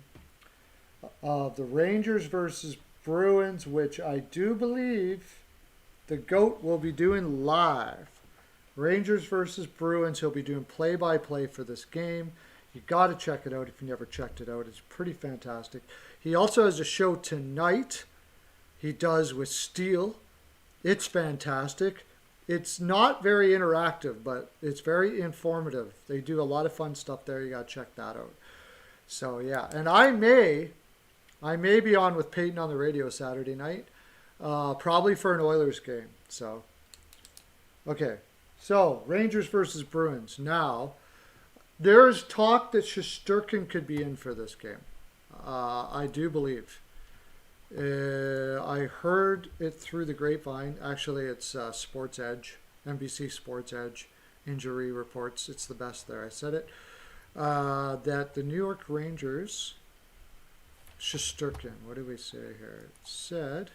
of the Rangers versus Bruins, which I do believe the GOAT will be doing live. Rangers versus Bruins. He'll be doing play-by-play for this game. You got to check it out if you never checked it out. It's pretty fantastic. He also has a show tonight he does with Steele. It's fantastic. It's not very interactive, but it's very informative. They do a lot of fun stuff there. You got to check that out. So, yeah. And I may be on with Peyton on the radio Saturday night, probably for an Oilers game. So, okay. So, Rangers versus Bruins. Now, there's talk that Shesterkin could be in for this game. I do believe. I heard it through the grapevine. Actually, it's Sports Edge, NBC Sports Edge injury reports. It's the best there. I said it. That the New York Rangers, Shesterkin, what did we say here? It said,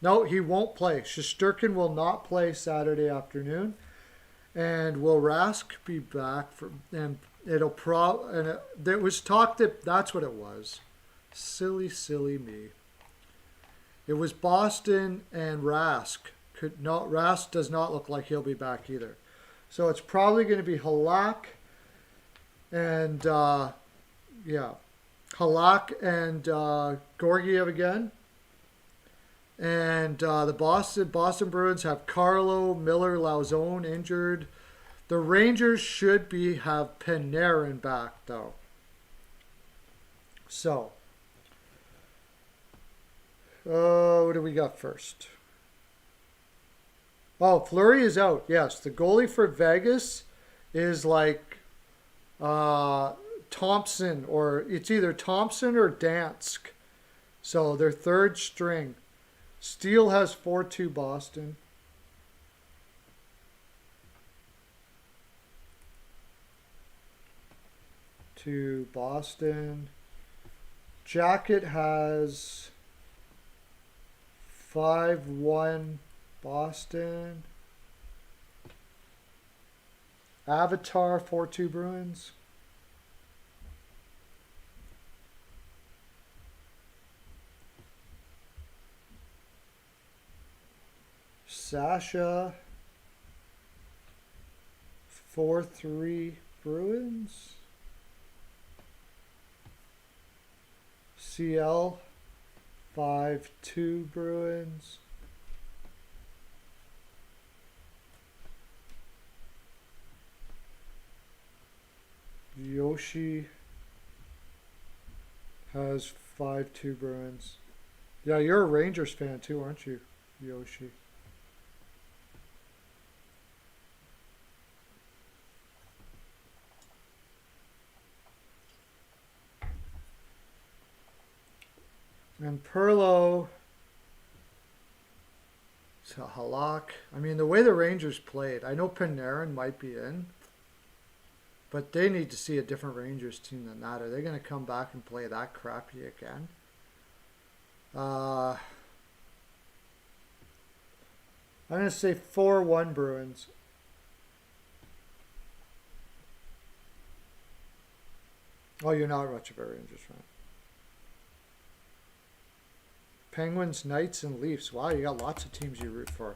no, he won't play. Shesterkin will not play Saturday afternoon. And will Rask be back for? And it was talk that that's what it was. Silly me. It was Boston and Rask. Rask does not look like he'll be back either. So it's probably going to be Halak and Halak and Georgiev again. And the Boston Bruins have Carlo, Miller, Lauzon injured. The Rangers should have Panarin back though. So, what do we got first? Oh, Fleury is out. Yes, the goalie for Vegas is like Thompson, or it's either Thompson or Dansk. So their third string. Steele has 4-2 Boston. To Boston. Jacket has 5-1 Boston. Avatar 4-2 Bruins. Sasha 4-3 Bruins. CL 5-2 Bruins. Yoshi has 5-2 Bruins. Yeah, you're a Rangers fan too, aren't you, Yoshi? And Pearlo, so Halak. I mean, the way the Rangers played, I know Panarin might be in, but they need to see a different Rangers team than that. Are they going to come back and play that crappy again? I'm going to say 4-1 Bruins. Oh, you're not much of a Rangers fan. Penguins, Knights, and Leafs. Wow, you got lots of teams you root for.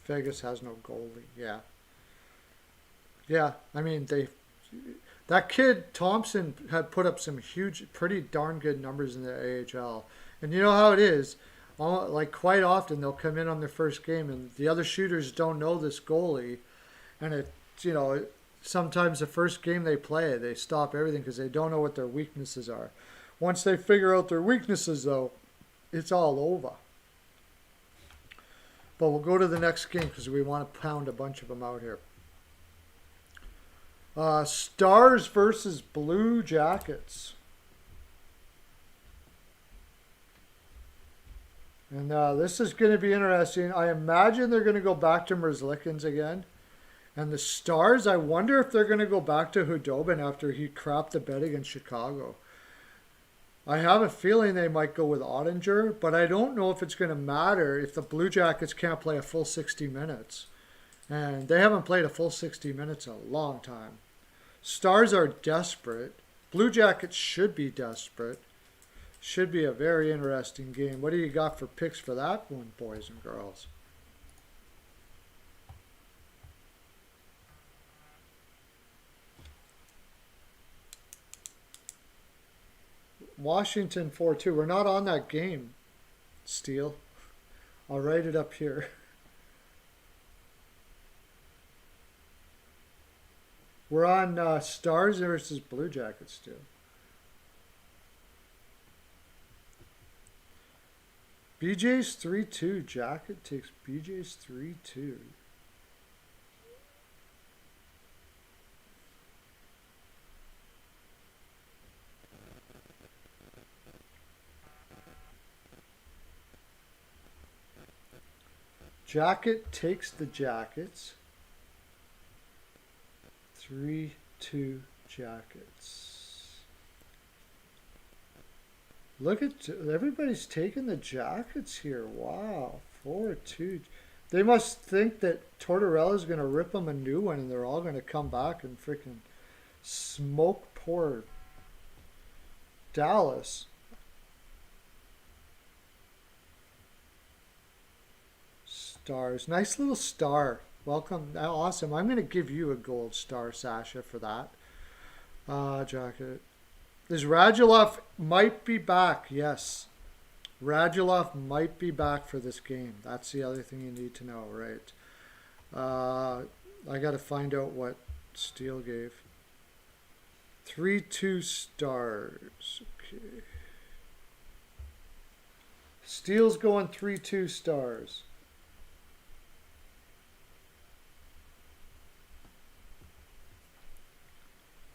Vegas has no goalie. Yeah. Yeah, I mean, that kid Thompson had put up some huge, pretty darn good numbers in the AHL. And you know how it is. Like quite often they'll come in on their first game and the other shooters don't know this goalie. And sometimes the first game they play, they stop everything because they don't know what their weaknesses are. Once they figure out their weaknesses, though, it's all over. But we'll go to the next game because we want to pound a bunch of them out here. Stars versus Blue Jackets. And this is going to be interesting. I imagine they're going to go back to Merzlikins again. And the Stars, I wonder if they're going to go back to Hudobin after he crapped the bed against Chicago. I have a feeling they might go with Ottinger, but I don't know if it's going to matter if the Blue Jackets can't play a full 60 minutes. And they haven't played a full 60 minutes in a long time. Stars are desperate. Blue Jackets should be desperate. Should be a very interesting game. What do you got for picks for that one, boys and girls? Washington 4-2. We're not on that game, Steele. I'll write it up here. We're on Stars versus Blue Jackets, Steele. BJ's 3-2. Jacket takes BJ's 3-2. Jacket takes the Jackets. 3-2 Jackets. Look at everybody's taking the Jackets here. Wow, 4-2. They must think that Tortorella's going to rip them a new one, and they're all going to come back and freaking smoke poor Dallas. Stars. Nice little star. Welcome. Awesome. I'm going to give you a gold star, Sasha, for that. Jacket. Is Radulov might be back. Yes. Radulov might be back for this game. That's the other thing you need to know, right? I got to find out what Steele gave. 3-2 stars. Okay. Steele's going 3-2 stars.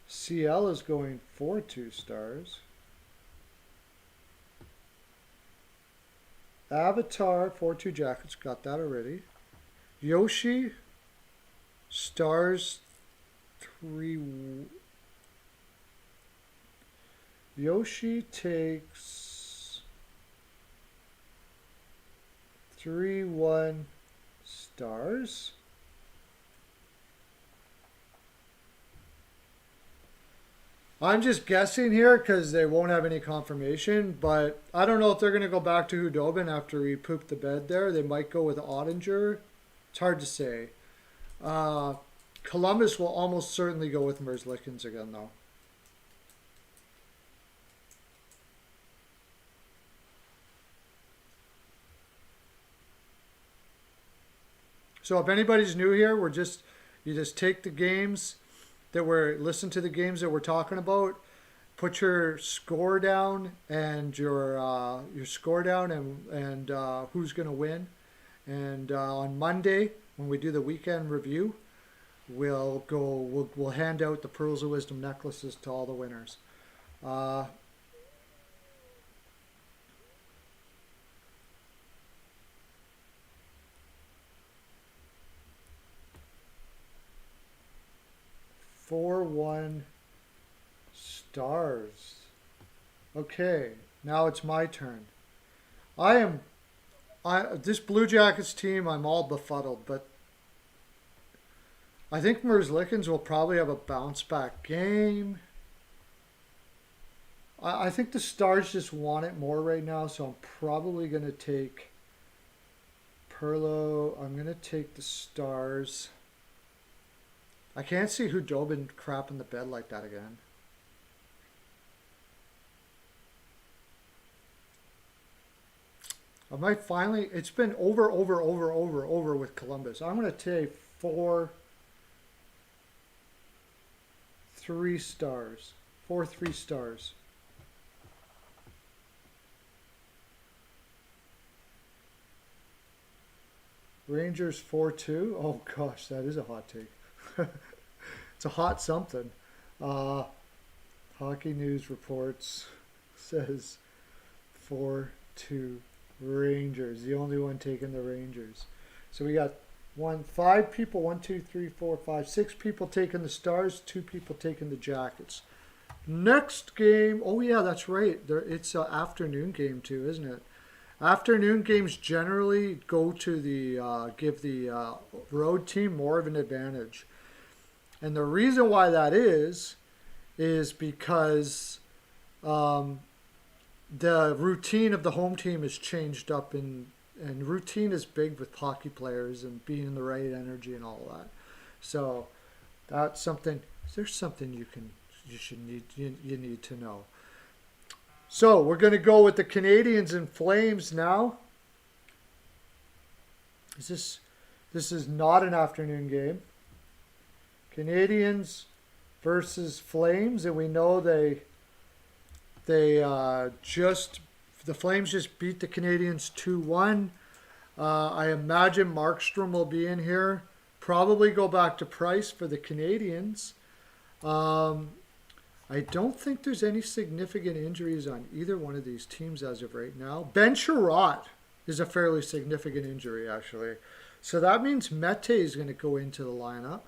CL is going 4-2 stars. Avatar 4-2 Jackets, got that already. Yoshi stars 3. Yoshi takes 3-1 stars. I'm just guessing here because they won't have any confirmation, but I don't know if they're going to go back to Hudobin after he pooped the bed there. They might go with Ottinger. It's hard to say. Columbus will almost certainly go with Merzlikins again, though. So if anybody's new here, you just take the games listen to the games that we're talking about, put your score down and your score down and who's going to win. And on Monday, when we do the weekend review, we'll hand out the Pearls of Wisdom necklaces to all the winners. 4-1 stars. Okay, now it's my turn. This Blue Jackets team, I'm all befuddled, but I think Merzlikins will probably have a bounce back game. I think the Stars just want it more right now, so I'm probably going to take Pearlo. I'm going to take the Stars. I can't see Hudobin crap in the bed like that again. I might finally, it's been over with Columbus. I'm going to take 3 stars. 3 stars. Rangers 4-2. Oh gosh, that is a hot take. It's a hot something. Hockey News Reports says 4-2 Rangers. The only one taking the Rangers. So we got 5 people, 1, 2, 3, 4, 5, 6 people taking the Stars, 2 people taking the Jackets. Next game. Oh yeah, that's right. It's an afternoon game too, isn't it? Afternoon games generally go to give the road team more of an advantage. And the reason why that is because the routine of the home team is changed up, and routine is big with hockey players and being in the right energy and all that. So that's something. There's something you need to know. So we're going to go with the Canadiens and Flames now. This is not an afternoon game. Canadiens versus Flames, and we know the Flames just beat the Canadiens 2-1. I imagine Markstrom will be in here. Probably go back to Price for the Canadiens. I don't think there's any significant injuries on either one of these teams as of right now. Ben Sherratt is a fairly significant injury, actually. So that means Mete is going to go into the lineup.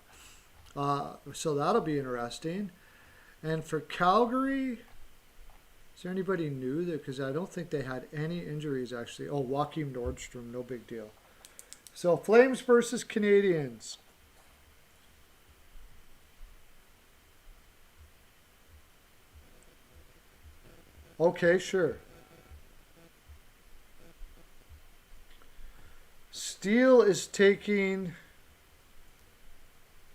So that'll be interesting. And for Calgary, is there anybody new there? Because I don't think they had any injuries, actually. Oh, Joachim Nordstrom, no big deal. So Flames versus Canadians. Okay, sure. Steel is taking...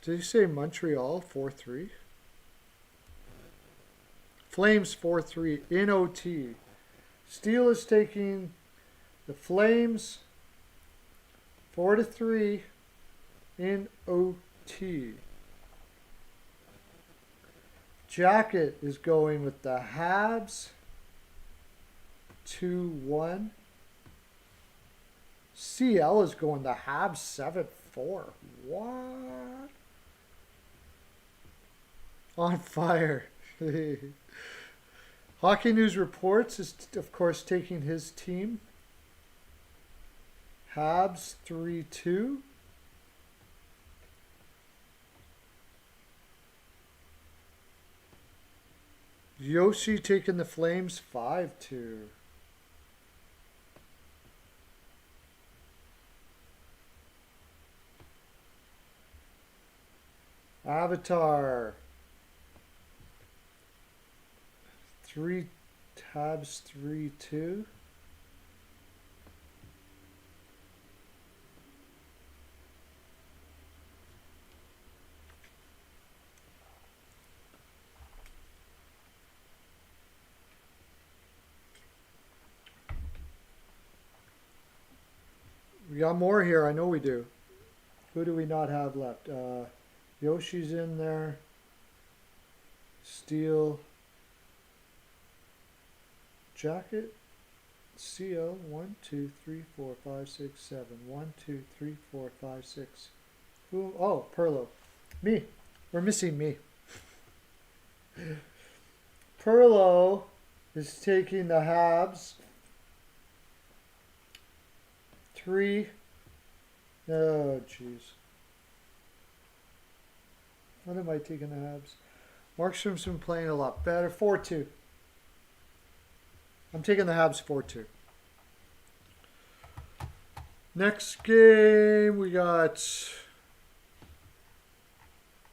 Did you say Montreal 4-3? Flames 4-3 in OT. Steel is taking the Flames 4-3 in OT. Jacket is going with the Habs 2-1. CL is going the Habs 7-4. What? On fire. Hockey News Reports is, of course, taking his team. Habs 3-2. Yoshi taking the Flames 5-2. Avatar 3 Habs 3-2. We got more here. I know we do. Who do we not have left? Yoshi's in there. Steel. Jacket. CO. 1, 2, 3, 4, 5, 6, 7. 1, 2, 3, 4, 5, 6. Who? Oh, Pearlo. Me. We're missing me. Pearlo is taking the Habs. 3. Oh, jeez. What am I taking the Habs? Markstrom's been playing a lot better. 4-2. I'm taking the Habs 4-2. Next game we got.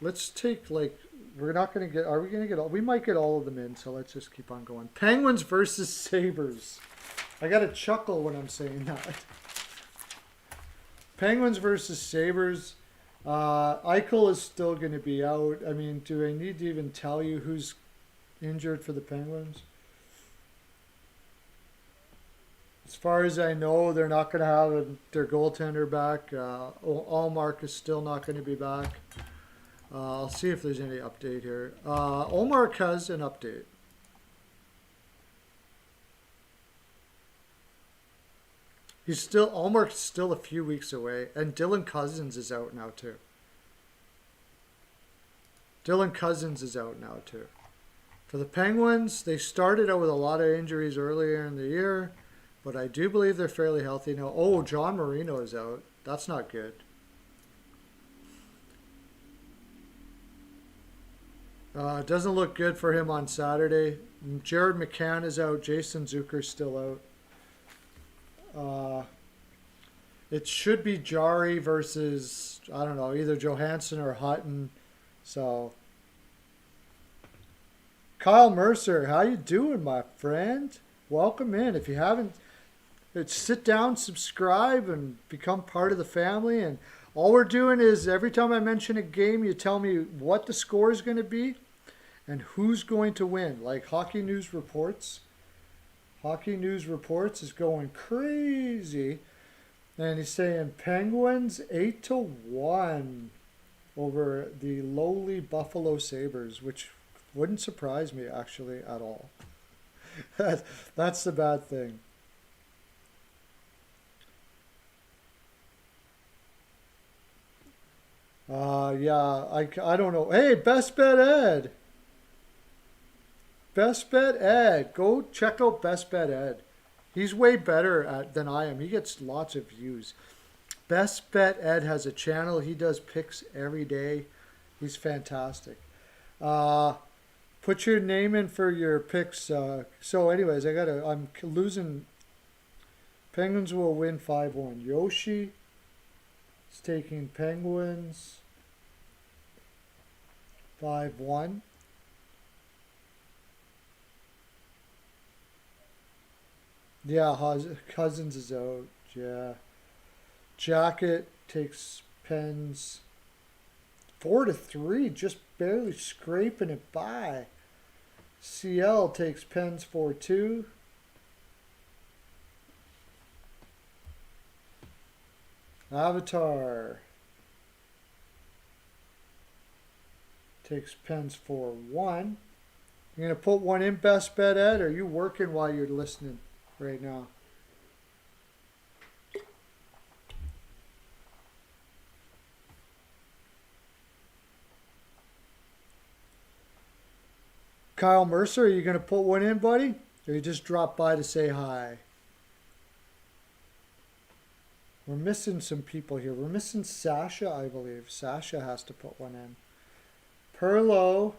Let's take we're not going to get. Are we going to get all? We might get all of them in. So let's just keep on going. Penguins versus Sabres. I got to chuckle when I'm saying that. Penguins versus Sabres. Eichel is still going to be out. I mean, do I need to even tell you who's injured for the Penguins? As far as I know, they're not going to have their goaltender back. Allmark is still not going to be back. I'll see if there's any update here. Allmark has an update. Allmark's still a few weeks away, and Dylan Cousins is out now too. For the Penguins, they started out with a lot of injuries earlier in the year, but I do believe they're fairly healthy now. Oh, John Marino is out. That's not good. Doesn't look good for him on Saturday. Jared McCann is out. Jason Zucker's still out. It should be Jari versus, I don't know, either Johansson or Hutton. So, Kyle Mercer, how you doing, my friend? Welcome in. If you haven't, sit down, subscribe, and become part of the family. And all we're doing is every time I mention a game, you tell me what the score is going to be and who's going to win. Like Hockey News Reports. Hockey News Reports is going crazy. And he's saying Penguins 8-1 over the lowly Buffalo Sabres, which wouldn't surprise me actually at all. That's the bad thing. Yeah, I don't know. Hey, Best Bet Ed. Best Bet Ed. Go check out Best Bet Ed. He's way better than I am. He gets lots of views. Best Bet Ed has a channel. He does picks every day. He's fantastic. Put your name in for your picks. So anyways, I'm losing. Penguins will win 5-1. Yoshi is taking Penguins 5-1. Yeah, Cousins is out. Yeah. Jacket takes Pens 4-3, just barely scraping it by. CL takes Pens 4-2. Avatar takes Pens 4-1. You're going to put one in, Best Bet, Ed, or are you working while you're listening right now? Kyle Mercer, are you going to put one in, buddy? Or you just drop by to say hi? We're missing some people here. We're missing Sasha, I believe. Sasha has to put one in. Pearlo.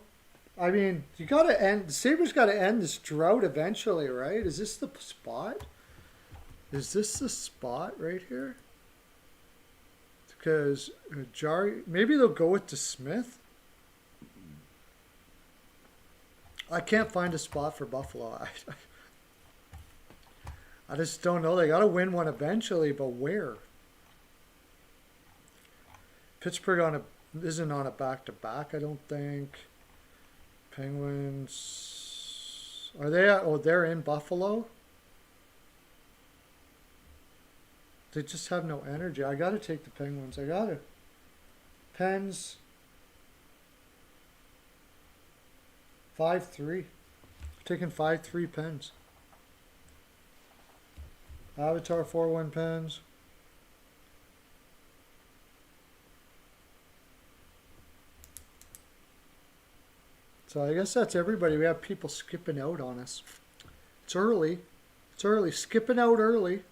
I mean, you got to end. The Sabres got to end this drought eventually, right? Is this the spot? Is this the spot right here? Because Jari, maybe they'll go with DeSmith. I can't find a spot for Buffalo. I just don't know. They got to win one eventually, but where? Pittsburgh isn't on a back-to-back, I don't think. Penguins. Are they? They're in Buffalo? They just have no energy. I got to take the Penguins. I got to. Pens. 5-3. Taking 5-3 Pens. Avatar 4-1 Pens. So I guess that's everybody. We have people skipping out on us. It's early. It's early. Skipping out early.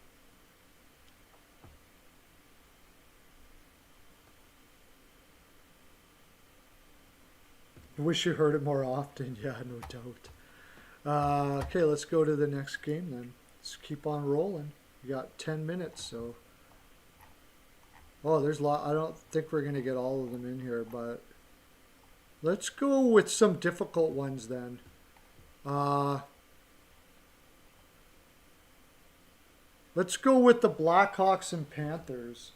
I wish you heard it more often. Yeah, no doubt. Okay, let's go to the next game then. Let's keep on rolling. We got 10 minutes, so. Oh, there's a lot. I don't think we're going to get all of them in here, but let's go with some difficult ones then. Let's go with the Blackhawks and Panthers.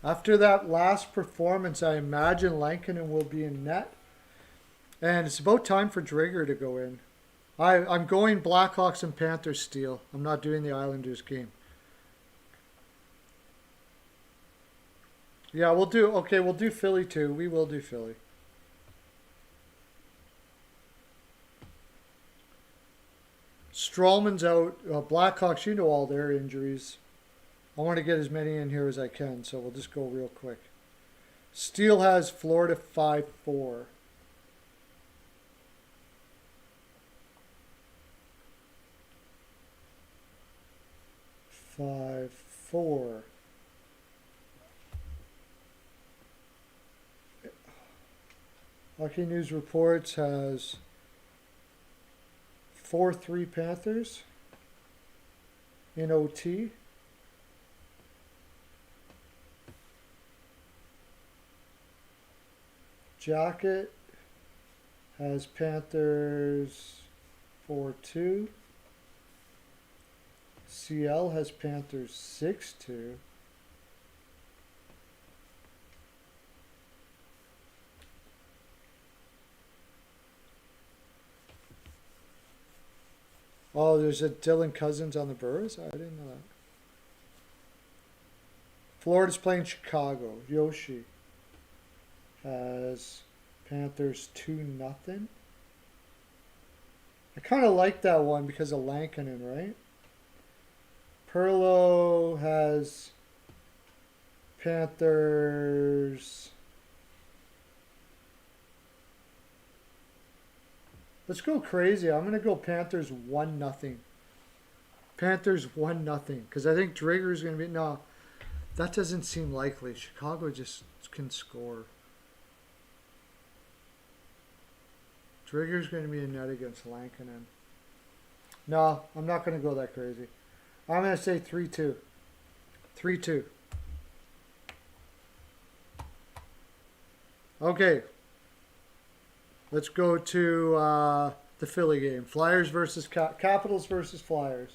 After that last performance, I imagine Lankinen will be in net. And it's about time for Drigger to go in. I'm going Blackhawks and Panthers steal. I'm not doing the Islanders game. Yeah, we'll do Philly too. We will do Philly. Strawman's out. Blackhawks, you know all their injuries. I want to get as many in here as I can, so we'll just go real quick. Steele has Florida 5-4. Hockey News Reports has 4-3 Panthers in OT. Jacket has Panthers 4-2. CL has Panthers 6-2. Oh, there's a Dylan Cousins on the Burrs? I didn't know that. Florida's playing Chicago. Yoshi has Panthers 2-0. I kind of like that one because of Lankinen, right? Pearlo has Panthers Let's go crazy. I'm gonna go Panthers 1-0. Panthers 1-0 because I think Drigger's gonna be no. That doesn't seem likely. Chicago just can score. Drigger's gonna be a net against Lankinen. No, I'm not gonna go that crazy. I'm gonna say 3-2. 3-2. Okay. Let's go to the Philly game. Flyers versus Capitals versus Flyers.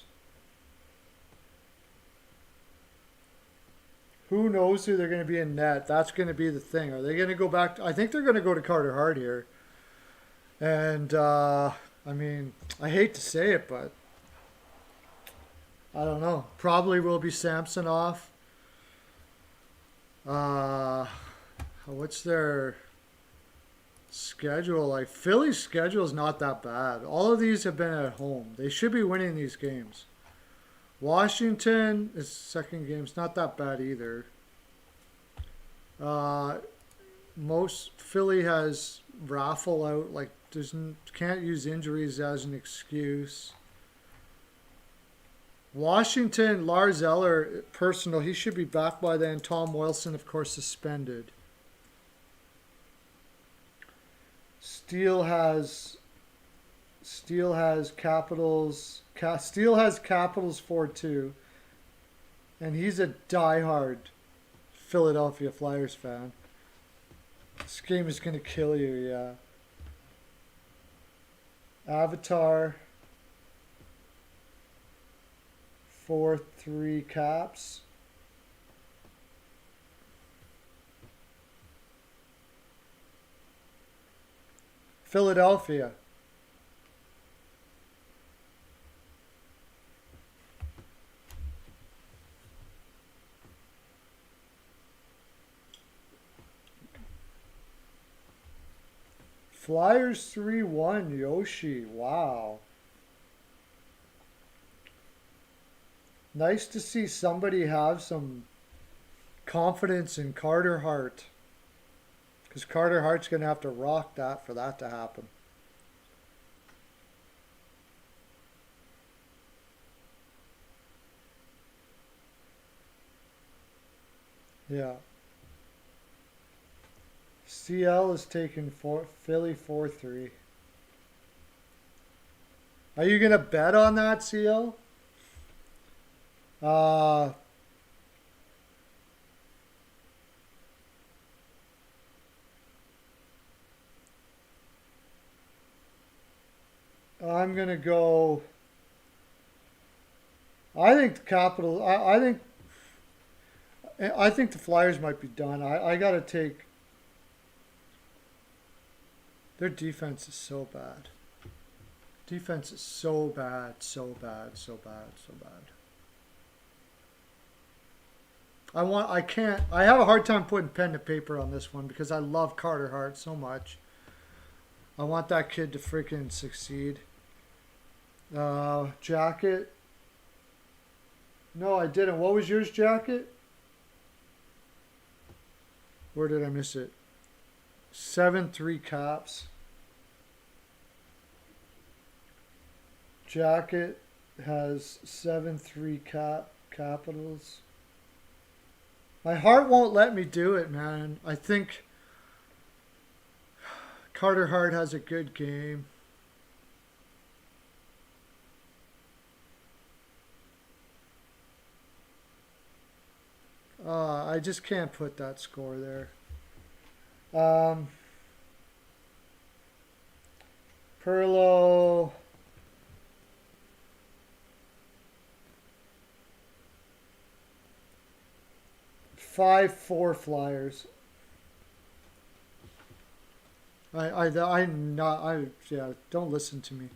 Who knows who they're going to be in net? That's going to be the thing. Are they going to go back? I think they're going to go to Carter Hart here. And, I mean, I hate to say it, but I don't know. Probably will be Samsonov. What's their schedule? Like, Philly's schedule is not that bad. All of these have been at home. They should be winning these games. Washington, its second game's not that bad either. Most Philly has raffle out, like can't use injuries as an excuse. Washington, Lars Eller, personal, he should be back by then. Tom Wilson, of course, suspended. Steele has Capitals. Steele has Capitals 4-2, and he's a diehard Philadelphia Flyers fan. This game is gonna kill you, yeah. Avatar 4-3 Caps. Philadelphia. Flyers 3-1, Yoshi. Wow. Nice to see somebody have some confidence in Carter Hart. Because Carter Hart's going to have to rock that for that to happen. Yeah. CL is taking Philly 4-3. Are you going to bet on that, CL? I'm going to go. I think the Capitals. I think the Flyers might be done. I got to take. Their defense is so bad. Defense is so bad, so bad, so bad, so bad. I have a hard time putting pen to paper on this one because I love Carter Hart so much. I want that kid to freaking succeed. Jacket. No, I didn't. What was yours, Jacket? Where did I miss it? 7-3 Caps. Jacket has 7-3 Capitals. My heart won't let me do it, man. I think Carter Hart has a good game. I just can't put that score there. Pearlo. Five-four Flyers. Don't listen to me.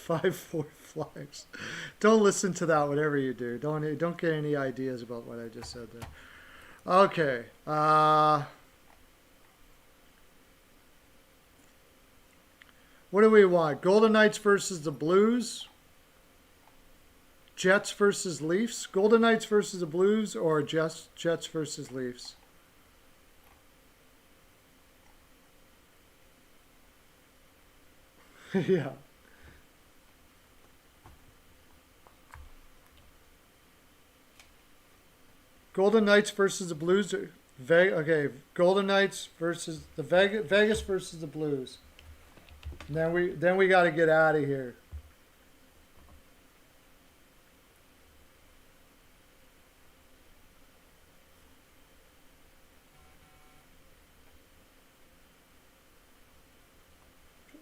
5-4 Flyers. Don't listen to that, whatever you do. Don't get any ideas about what I just said there. Okay. What do we want? Golden Knights versus the Blues? Jets versus Leafs? Golden Knights versus the Blues or Jets versus Leafs? Yeah. Golden Knights versus the Blues. Okay, Golden Knights versus the Vegas versus the Blues. And then we got to get out of here.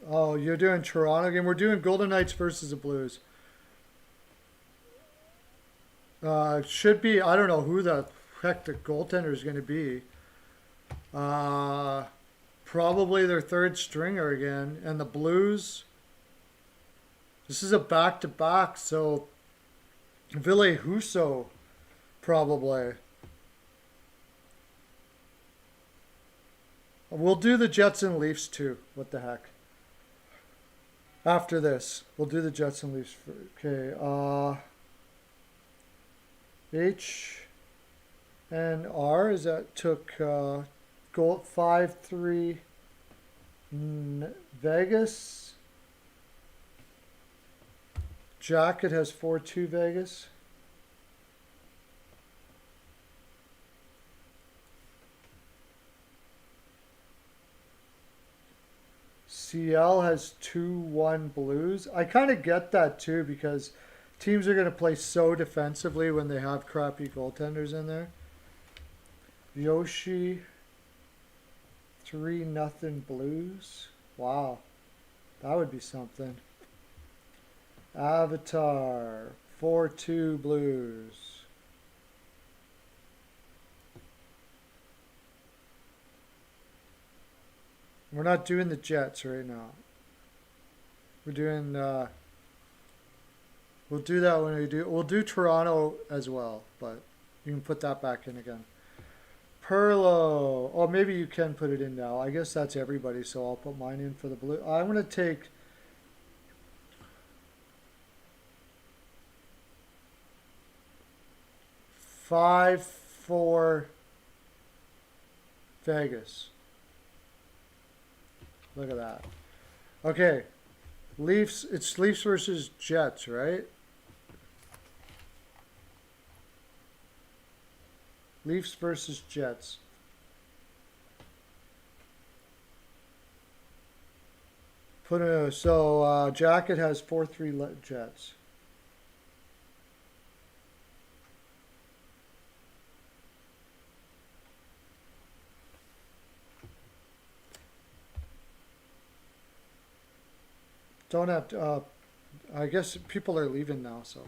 Oh, you're doing Toronto again. We're doing Golden Knights versus the Blues. Should be. I don't know who the heck the goaltender is going to be. Uh, Probably their third stringer again. And the Blues. This is a back-to-back, so Ville Husso probably. We'll do the Jets and Leafs too. What the heck? After this, we'll do the Jets and Leafs. Okay. H and R is that took goal 5-3 Vegas. Jacket has 4-2 Vegas. CL has 2-1 Blues. I kind of get that too because teams are going to play so defensively when they have crappy goaltenders in there. Yoshi 3-0 Blues. Wow. That would be something. Avatar 4-2 Blues. We're not doing the Jets right now. We're doing we'll do that when we'll do Toronto as well, but you can put that back in again. Pearlo. Oh, maybe you can put it in now. I guess that's everybody, so I'll put mine in for the blue. I'm going to take 5-4 Vegas. Look at that. Okay. Leafs, it's Leafs versus Jets, right? Leafs versus Jets. Jacket has 4-3 Jets. Don't have to, I guess people are leaving now, so.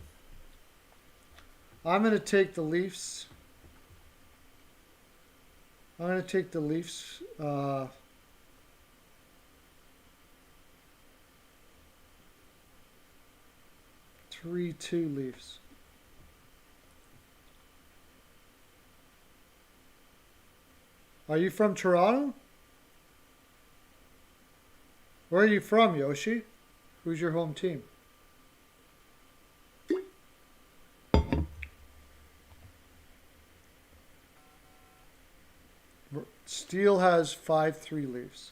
I'm going to take the Leafs. I'm going to take the Leafs. 3-2 Leafs. Are you from Toronto? Where are you from, Yoshi? Who's your home team? Steel has 5-3 Leafs.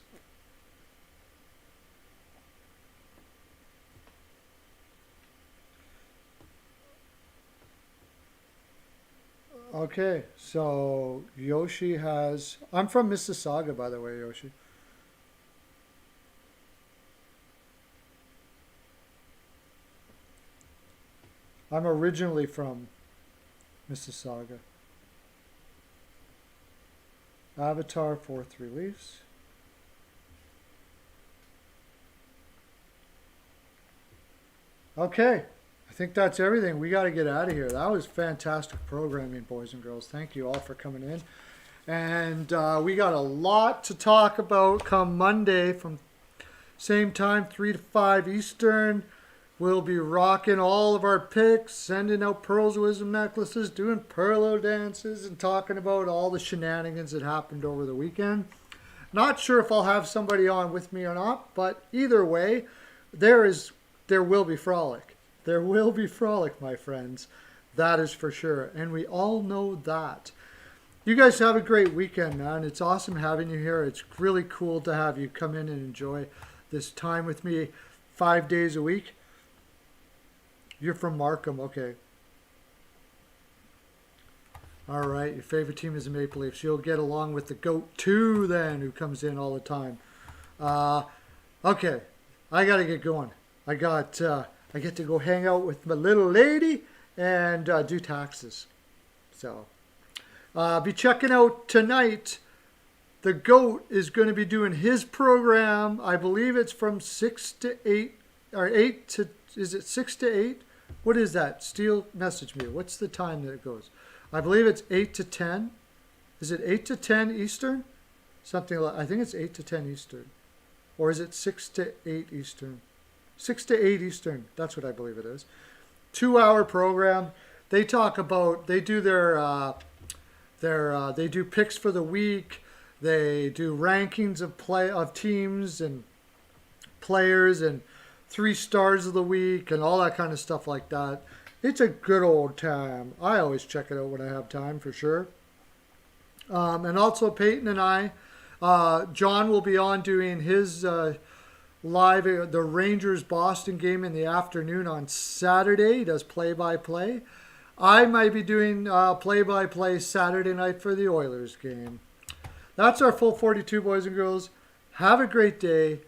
Okay, so Yoshi has... I'm from Mississauga, by the way, Yoshi. I'm originally from Mississauga. Avatar 4-3 Leafs. Okay, I think that's everything. We got to get out of here. That was fantastic programming, boys and girls. Thank you all for coming in. And we got a lot to talk about come Monday from same time, 3 to 5 Eastern. We'll be rocking all of our picks, sending out pearls, wisdom necklaces, doing Pearlo dances, and talking about all the shenanigans that happened over the weekend. Not sure if I'll have somebody on with me or not, but either way, there will be Frolic. There will be Frolic, my friends. That is for sure. And we all know that. You guys have a great weekend, man. It's awesome having you here. It's really cool to have you come in and enjoy this time with me. 5 days a week. You're from Markham, okay. All right, your favorite team is the Maple Leafs. You'll get along with the GOAT too, then, who comes in all the time. Okay, I gotta get going. I get to go hang out with my little lady and do taxes. So, be checking out tonight. The GOAT is going to be doing his program. I believe it's from 6 to 8, or 8 to, is it 6 to 8? What is that? Steele, message me. What's the time that it goes? I believe it's 8 to 10. Is it 8 to 10 Eastern? Something like, I think it's 8 to 10 Eastern. Or is it 6 to 8 Eastern? 6 to 8 Eastern. That's what I believe it is. 2-hour program. They talk about, they do they do picks for the week. They do rankings of teams and players and 3 stars of the week and all that kind of stuff like that. It's a good old time. I always check it out when I have time, for sure. And also Peyton and I, John will be on doing his live, the Rangers-Boston game in the afternoon on Saturday. He does play-by-play. I might be doing play-by-play Saturday night for the Oilers game. That's our full 42, boys and girls. Have a great day.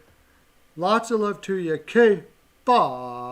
Lots of love to you. Okay, bye.